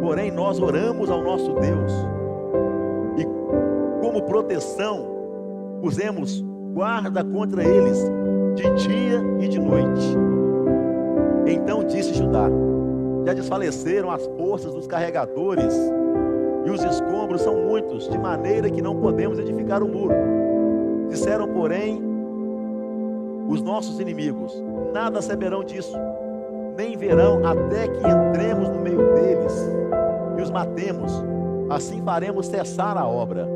Porém, nós oramos ao nosso Deus e, como proteção, pusemos guarda contra eles de dia e de noite. Então disse Judá: já desfaleceram as forças dos carregadores e os escombros são muitos, de maneira que não podemos edificar o muro. Disseram, porém, os nossos inimigos: nada saberão disso, nem verão até que entremos no meio deles e os matemos. Assim faremos cessar a obra.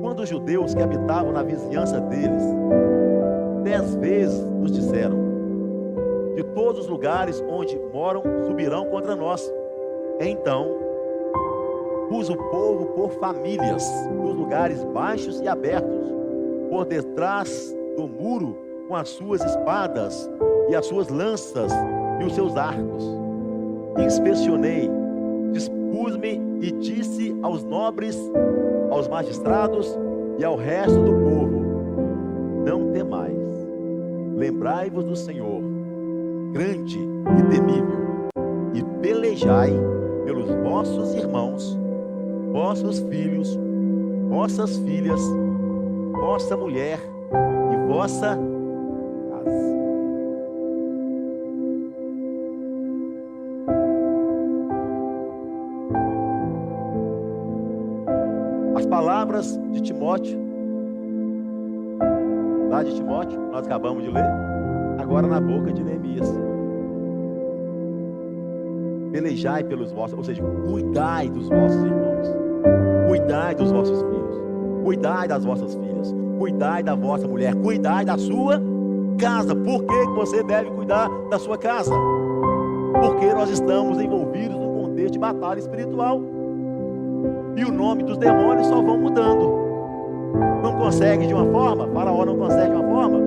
Quando os judeus que habitavam na vizinhança deles 10 vezes nos disseram: de todos os lugares onde moram subirão contra nós. Então pus o povo por famílias nos lugares baixos e abertos, por detrás do muro, com as suas espadas e as suas lanças e os seus arcos. Inspecionei, dispus-me e disse aos nobres, aos magistrados e ao resto do povo: não temais, lembrai-vos do Senhor, grande e temível, e pelejai pelos vossos irmãos, vossos filhos, vossas filhas, vossa mulher e vossa casa. As palavras de Timóteo, lá de Timóteo, nós acabamos de ler, agora na boca de Neemias. Pelejai pelos vossos, ou seja, cuidai dos vossos irmãos, cuidai dos vossos filhos, cuidai das vossas filhas, cuidai da vossa mulher, cuidai da sua casa. Por que você deve cuidar da sua casa? Porque nós estamos envolvidos num contexto de batalha espiritual. E o nome dos demônios só vão mudando. Não consegue de uma forma, Faraó não consegue de uma forma,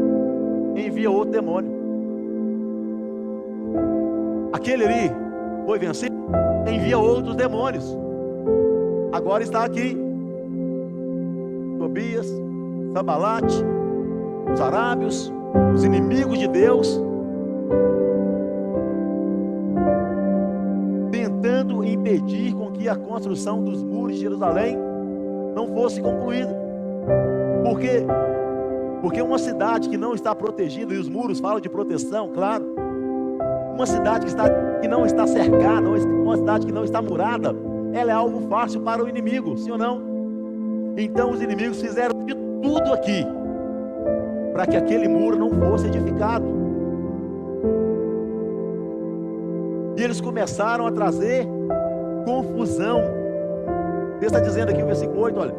envia outro demônio. Aquele ali foi vencido, envia outros demônios. Agora está aqui Tobias, Sambalate, os arábios, os inimigos de Deus, tentando impedir com que a construção dos muros de Jerusalém não fosse concluída. Por quê? Porque uma cidade que não está protegida, e os muros falam de proteção, claro, uma cidade que não está cercada, uma cidade que não está murada, ela é alvo fácil para o inimigo, sim ou não? Então os inimigos fizeram de tudo aqui para que aquele muro não fosse edificado. E eles começaram a trazer confusão. Deus está dizendo aqui no versículo 8, olha: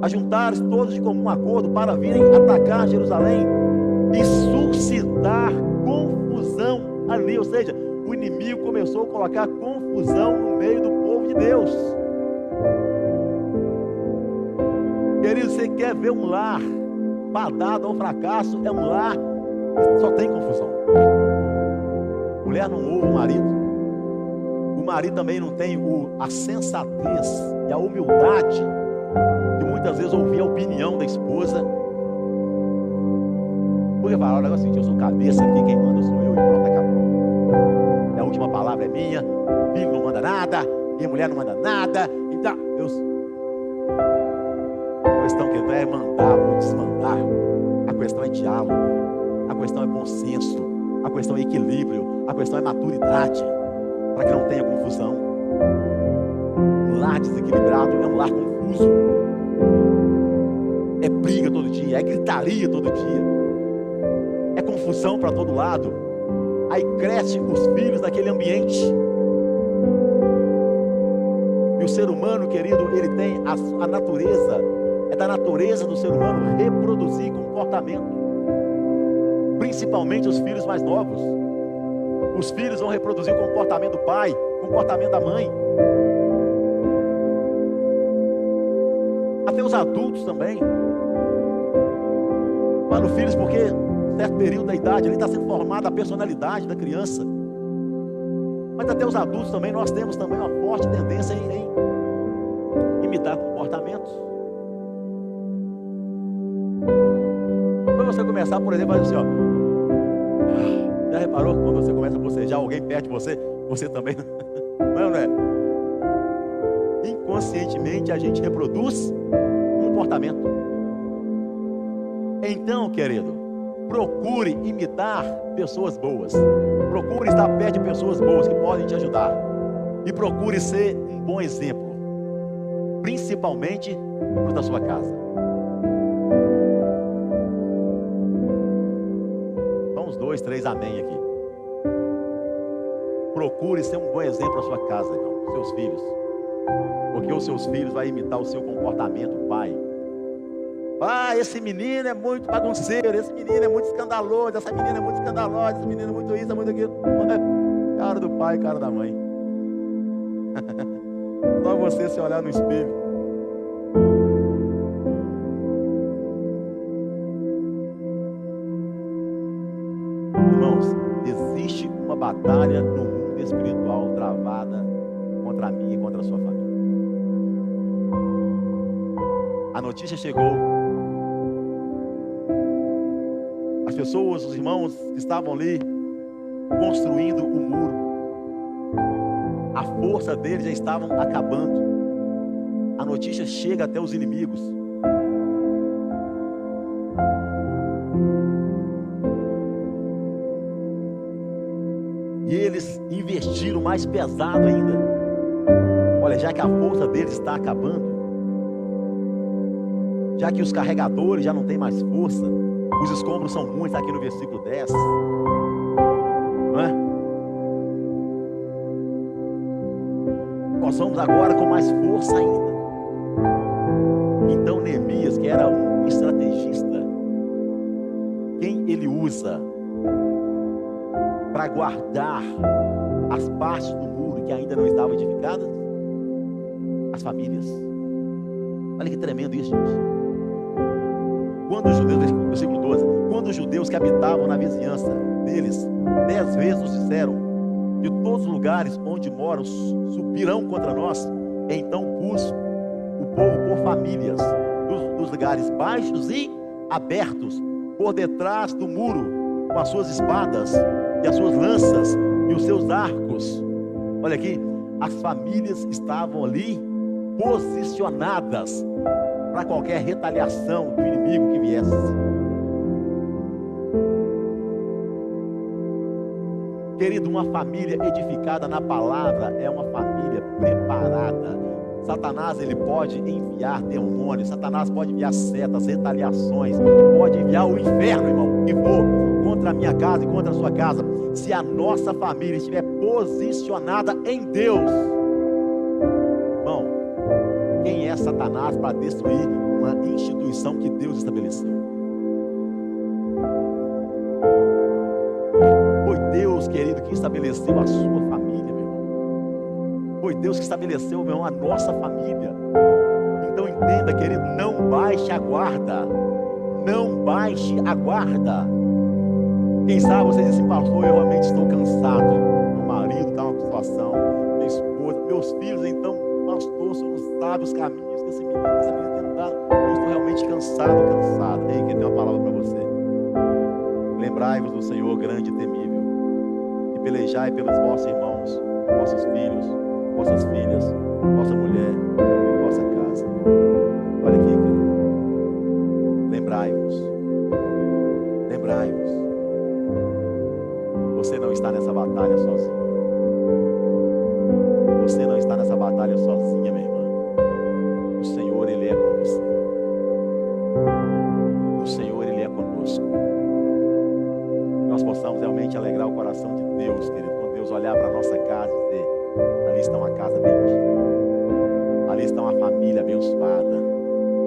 ajuntaram-se todos de comum acordo para virem atacar Jerusalém e suscitar confusão ali. Ou seja, o inimigo começou a colocar confusão no meio do povo povo de Deus. Querido, você quer ver um lar fadado ao fracasso? É um lar que só tem confusão. Mulher não ouve o marido. O marido também não tem a sensatez e a humildade de muitas vezes ouvir a opinião da esposa. Porque fala, olha, assim, eu sou cabeça aqui, quem manda sou eu, e pronto, acabou. A última palavra é minha, filho não manda nada, e mulher não manda nada. Então, a questão que não é mandar ou desmandar, a questão é diálogo, a questão é bom senso, a questão é equilíbrio, a questão é maturidade, para que não tenha confusão. Um lar desequilibrado é um lar confuso, é briga todo dia, é gritaria todo dia, é confusão para todo lado. Aí crescem os filhos naquele ambiente. E o ser humano, querido, ele tem a natureza, é da natureza do ser humano reproduzir comportamento, principalmente os filhos mais novos. Os filhos vão reproduzir o comportamento do pai, o comportamento da mãe. Até os adultos também. Falo filhos porque em certo período da idade ali está sendo formada a personalidade da criança. Mas até os adultos também, nós temos também uma forte tendência em imitar comportamentos. Quando você começar, por exemplo, a fazer assim, ó. Já reparou que quando você começa a bocejar, alguém perto de você, você também não é? Inconscientemente a gente reproduz comportamento. Então, querido, procure imitar pessoas boas. Procure estar perto de pessoas boas que podem te ajudar. E procure ser um bom exemplo, principalmente para os da sua casa. São uns 2, 3 amém aqui. Procure ser um bom exemplo para a sua casa, irmão, seus filhos. Porque os seus filhos vão imitar o seu comportamento, pai. Ah, esse menino é muito bagunceiro, esse menino é muito escandaloso, essa menina é muito escandalosa, esse menino é muito isso, é muito aquilo. Cara do pai, cara da mãe. Só você se olhar no espelho. Irmãos, existe uma batalha no mundo espiritual travada contra mim e contra a sua família. A notícia chegou. As pessoas, os irmãos que estavam ali construindo o muro, a força deles já estavam acabando. A notícia chega até os inimigos. E eles investiram mais pesado ainda. Olha, já que a força deles está acabando, já que os carregadores já não têm mais força, os escombros são muitos, aqui no versículo 10. Não é? Nós vamos agora com mais força ainda. Então Neemias, que era um estrategista, quem ele usa para guardar as partes do muro que ainda não estavam edificadas? As famílias. Olha que tremendo isso, gente. Quando os judeus, versículo 12, quando os judeus que habitavam na vizinhança deles 10 vezes nos disseram: de todos os lugares onde moram subirão contra nós, então pus o povo por famílias, dos lugares baixos e abertos, por detrás do muro, com as suas espadas e as suas lanças e os seus arcos. Olha aqui, as famílias estavam ali posicionadas para qualquer retaliação do inimigo que viesse. Querido, uma família edificada na palavra é uma família preparada. Satanás, ele pode enviar demônios, Satanás pode enviar setas, retaliações, pode enviar o inferno, irmão, que for contra a minha casa e contra a sua casa. Se a nossa família estiver posicionada em Deus, irmão, quem é Satanás para destruir uma instituição que Deus estabeleceu? Foi Deus, querido, que estabeleceu a sua família, meu irmão. Foi Deus que estabeleceu, meu irmão, a nossa família. Então entenda, querido, não baixe a guarda. Não baixe a guarda. Quem sabe você diz assim, pastor, eu realmente estou cansado. Meu marido está numa situação, minha esposa, meus filhos, então, pastor, o senhor não sabe os caminhos que essa menina tem andado. Eu estou realmente cansado. Ei, quem tem uma palavra para você? Lembrai-vos do Senhor grande e temível, e pelejai pelos vossos irmãos, vossos filhos, vossas filhas, vossa mulher e vossa casa. Olha aqui, querido. Lembrai-vos. Você não está nessa batalha sozinho. Você não está nessa batalha sozinha, minha irmã. O Senhor, Ele é com você. O Senhor, Ele é conosco. Nós possamos realmente alegrar o coração de Deus, querido, quando Deus olhar para a nossa casa e dizer, ali está uma casa bendita, ali está uma família abençoada,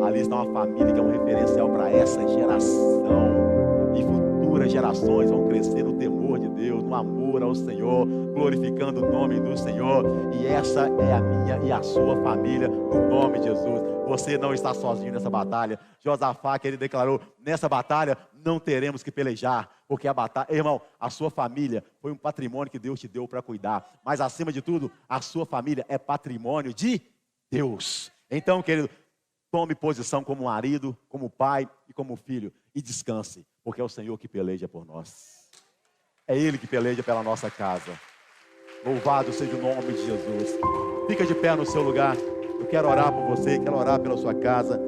ali está uma família que é um referencial para essa geração, e futuras gerações vão crescer no temor de Deus, no amor ao Senhor, glorificando o nome do Senhor. E essa é a minha e a sua família, no nome de Jesus. Você não está sozinho nessa batalha. Josafá, que ele declarou, nessa batalha não teremos que pelejar, porque a batalha, irmão, a sua família foi um patrimônio que Deus te deu para cuidar, mas acima de tudo, a sua família é patrimônio de Deus. Então, querido, tome posição como marido, como pai e como filho, e descanse, porque é o Senhor que peleja por nós. É Ele que peleja pela nossa casa. Louvado seja o nome de Jesus. Fica de pé no seu lugar. Eu quero orar por você, quero orar pela sua casa.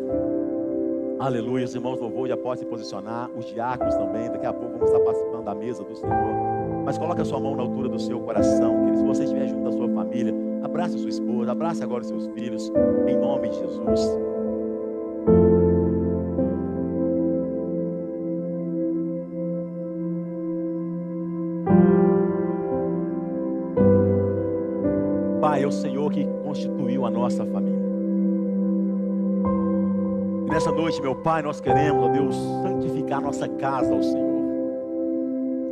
Aleluia, os irmãos louvor já podem se posicionar, os diáconos também. Daqui a pouco vamos estar participando da mesa do Senhor. Mas coloque a sua mão na altura do seu coração, querido. Se você estiver junto da sua família, abrace a sua esposa, abrace agora os seus filhos, em nome de Jesus. Pai, é o Senhor que constituiu a nossa família. E nessa noite, meu Pai, nós queremos, ó Deus, santificar nossa casa ao Senhor.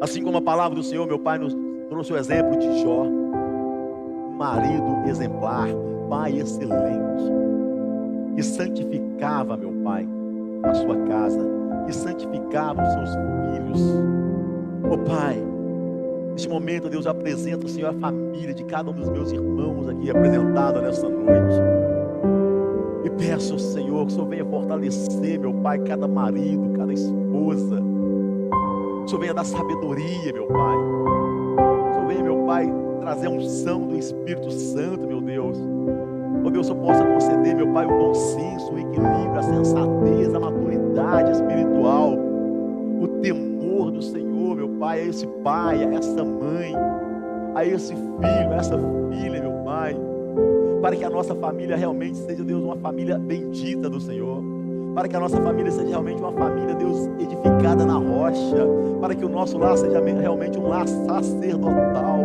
Assim como a palavra do Senhor, meu Pai, nos trouxe o exemplo de Jó, um marido exemplar, um pai excelente, que santificava, meu Pai, a sua casa, que santificava os seus filhos. Ó Pai, neste momento, Deus, apresenta, Senhor, a família de cada um dos meus irmãos aqui apresentado nessa noite. E peço, Senhor, que o Senhor venha fortalecer, meu Pai, cada marido, cada esposa. Que o Senhor venha dar sabedoria, meu Pai. Que o Senhor venha, meu Pai, trazer a unção do Espírito Santo, meu Deus. Ó Deus, eu possa conceder, meu Pai, o bom senso, o equilíbrio, a sensatez, a maturidade espiritual, o temor do Senhor, meu Pai, a esse pai, a essa mãe, a esse filho, a essa filha, meu Pai, para que a nossa família realmente seja, Deus, uma família bendita do Senhor, para que a nossa família seja realmente uma família, Deus, edificada na rocha, para que o nosso lar seja realmente um lar sacerdotal,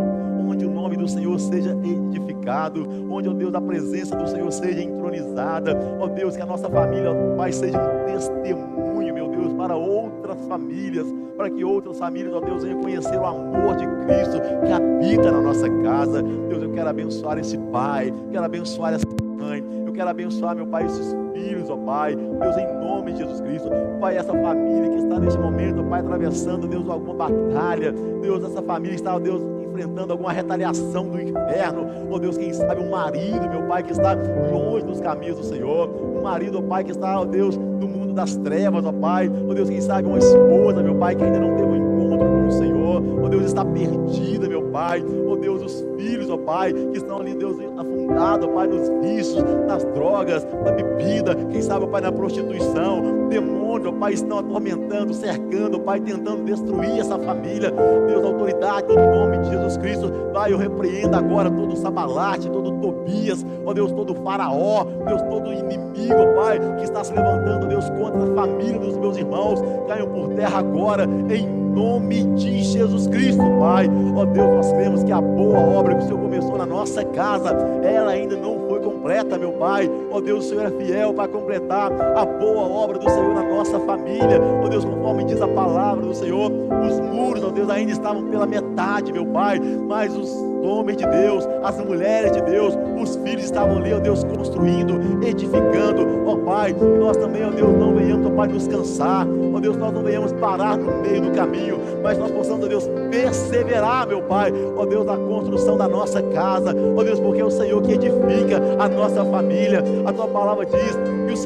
onde o nome do Senhor seja edificado, onde, ó Deus, a presença do Senhor seja entronizada, ó Deus, que a nossa família, Pai, seja um testemunho, meu Deus, para outras famílias, para que outras famílias, ó Deus, venham conhecer o amor de Cristo que habita na nossa casa. Deus, eu quero abençoar esse pai, quero abençoar essa mãe, eu quero abençoar, meu Pai, esses filhos, ó Pai, Deus, em nome de Jesus Cristo, Pai, essa família que está neste momento, Pai, atravessando, Deus, alguma batalha, Deus, essa família está, ó Deus, enfrentando alguma retaliação do inferno, ó Deus, quem sabe um marido, meu Pai, que está longe dos caminhos do Senhor, um marido, ó Pai, que está, ó Deus, no mundo das trevas, ó Pai, ó Deus, quem sabe uma esposa, meu Pai, que ainda não teve um encontro com o Senhor, ó Deus, está perdida, meu Pai, ó Deus, os filhos, ó Pai, que estão ali, Deus, afundados, ó Pai, nos vícios, nas drogas, na bebida, quem sabe, ó Pai, na prostituição, demônios, ó Pai, estão atormentando, cercando, ó Pai, tentando destruir essa família. Deus, autoridade, no nome de Jesus Cristo, Pai, eu repreendo agora todo Sabalate, todo Tobias, ó Deus, todo Faraó, Deus, todo inimigo, ó Pai, que está se levantando, Deus, contra a família dos meus irmãos, caiam por terra agora, em nome de Jesus Cristo, Pai. Ó Deus, nós cremos que a boa obra que o Senhor começou na nossa casa, ela ainda não foi completa, meu Pai. Ó Deus, o Senhor é fiel para completar a boa obra do Senhor na nossa família. Ó Deus, conforme diz a palavra do Senhor, os muros, ó Deus, ainda estavam pela metade vontade, meu Pai, mas os homens de Deus, as mulheres de Deus, os filhos estavam ali, ó Deus, construindo, edificando, ó Pai, e nós também, ó Deus, não venhamos, ó Pai, nos cansar, ó Deus, nós não venhamos parar no meio do caminho, mas nós possamos, ó Deus, perseverar, meu Pai, ó Deus, na construção da nossa casa, ó Deus, porque é o Senhor que edifica a nossa família. A tua palavra diz que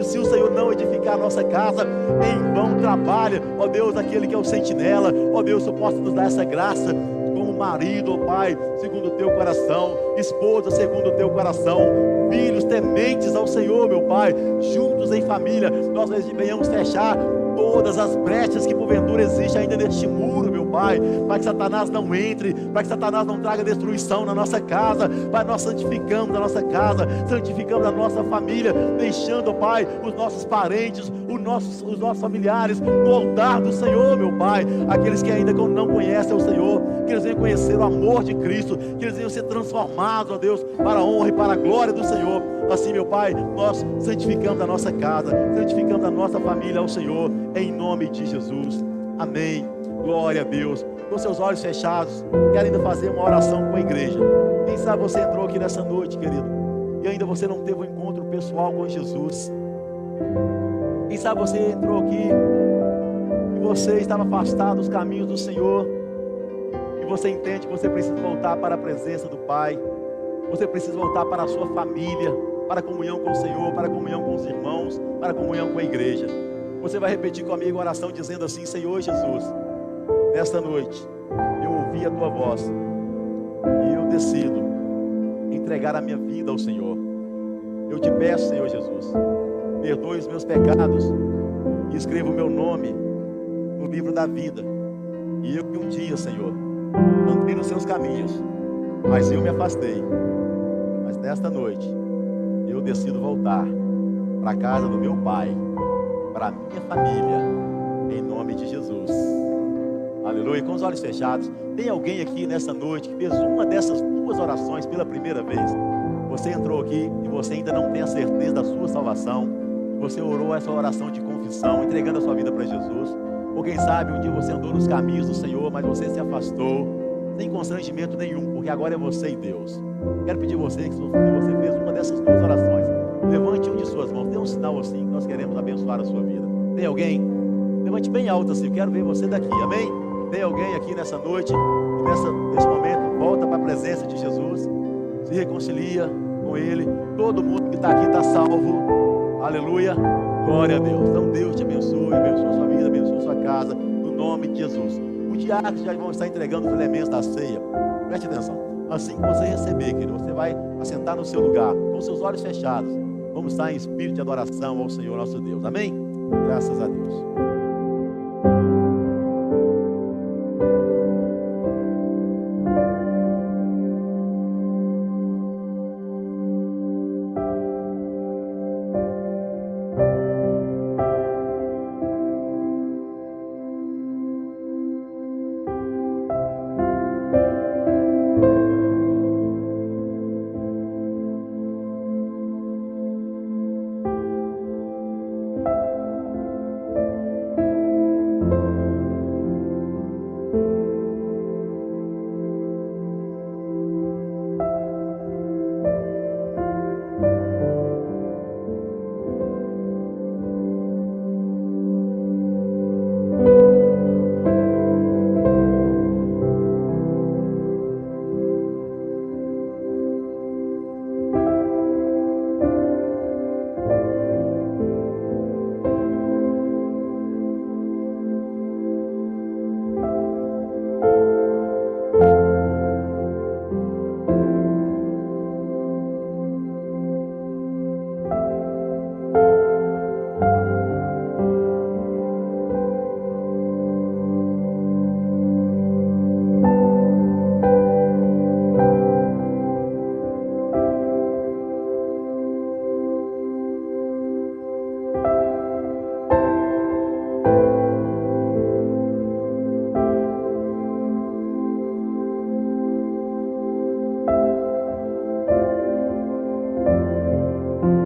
se o Senhor não edificar a nossa casa, em vão trabalha, ó Deus, aquele que é o sentinela, ó Deus, eu posso nos dar essa graça, como marido, ó Pai, segundo o teu coração, esposa segundo o teu coração, filhos tementes ao Senhor, meu Pai, juntos em família, nós venhamos fechar todas as brechas que porventura existem ainda neste muro, meu Pai, para que Satanás não entre, para que Satanás não traga destruição na nossa casa. Pai, nós santificamos a nossa casa, santificamos a nossa família, deixando, Pai, os nossos parentes, os nossos familiares no altar do Senhor, meu Pai, aqueles que ainda não conhecem o Senhor, que eles venham conhecer o amor de Cristo, que eles venham ser transformados, ó Deus, para a honra e para a glória do Senhor. Assim, meu Pai, nós santificamos a nossa casa, santificamos a nossa família ao Senhor, em nome de Jesus. Amém. Glória a Deus. Com seus olhos fechados, quero ainda fazer uma oração com a igreja. Quem sabe você entrou aqui nessa noite, querido, e ainda você não teve um encontro pessoal com Jesus. Quem sabe você entrou aqui e você estava afastado dos caminhos do Senhor, e você entende que você precisa voltar para a presença do Pai, você precisa voltar para a sua família, para a comunhão com o Senhor, para a comunhão com os irmãos, para a comunhão com a igreja. Você vai repetir comigo a oração dizendo assim: Senhor Jesus, nesta noite eu ouvi a tua voz e eu decido entregar a minha vida ao Senhor. Eu te peço, Senhor Jesus, perdoe os meus pecados e escreva o meu nome no livro da vida. E eu que um dia, Senhor, andei nos seus caminhos, mas eu me afastei. Mas nesta noite eu decido voltar para a casa do meu Pai, para a minha família, em nome de Jesus. Aleluia. Com os olhos fechados, tem alguém aqui nessa noite que fez uma dessas duas orações pela primeira vez? Você entrou aqui e você ainda não tem a certeza da sua salvação, você orou essa oração de confissão, entregando a sua vida para Jesus. Ou quem sabe um dia você andou nos caminhos do Senhor, mas você se afastou, sem constrangimento nenhum, porque agora é você e Deus. Quero pedir a você que, se você fez uma dessas duas orações, levante um de suas mãos, dê um sinal assim, que nós queremos abençoar a sua vida. Tem alguém? Levante bem alto assim, eu quero ver você daqui, amém? Tem alguém aqui nessa noite, e nesse momento, volta para a presença de Jesus, se reconcilia com Ele. Todo mundo que está aqui está salvo, aleluia, glória a Deus. Então Deus te abençoe, abençoe a sua vida, abençoe a sua casa, no nome de Jesus. Os diáconos já vão estar entregando os elementos da ceia, preste atenção. Assim que você receber, querido, você vai assentar no seu lugar, com seus olhos fechados. Vamos estar em espírito de adoração ao Senhor nosso Deus, amém? Graças a Deus.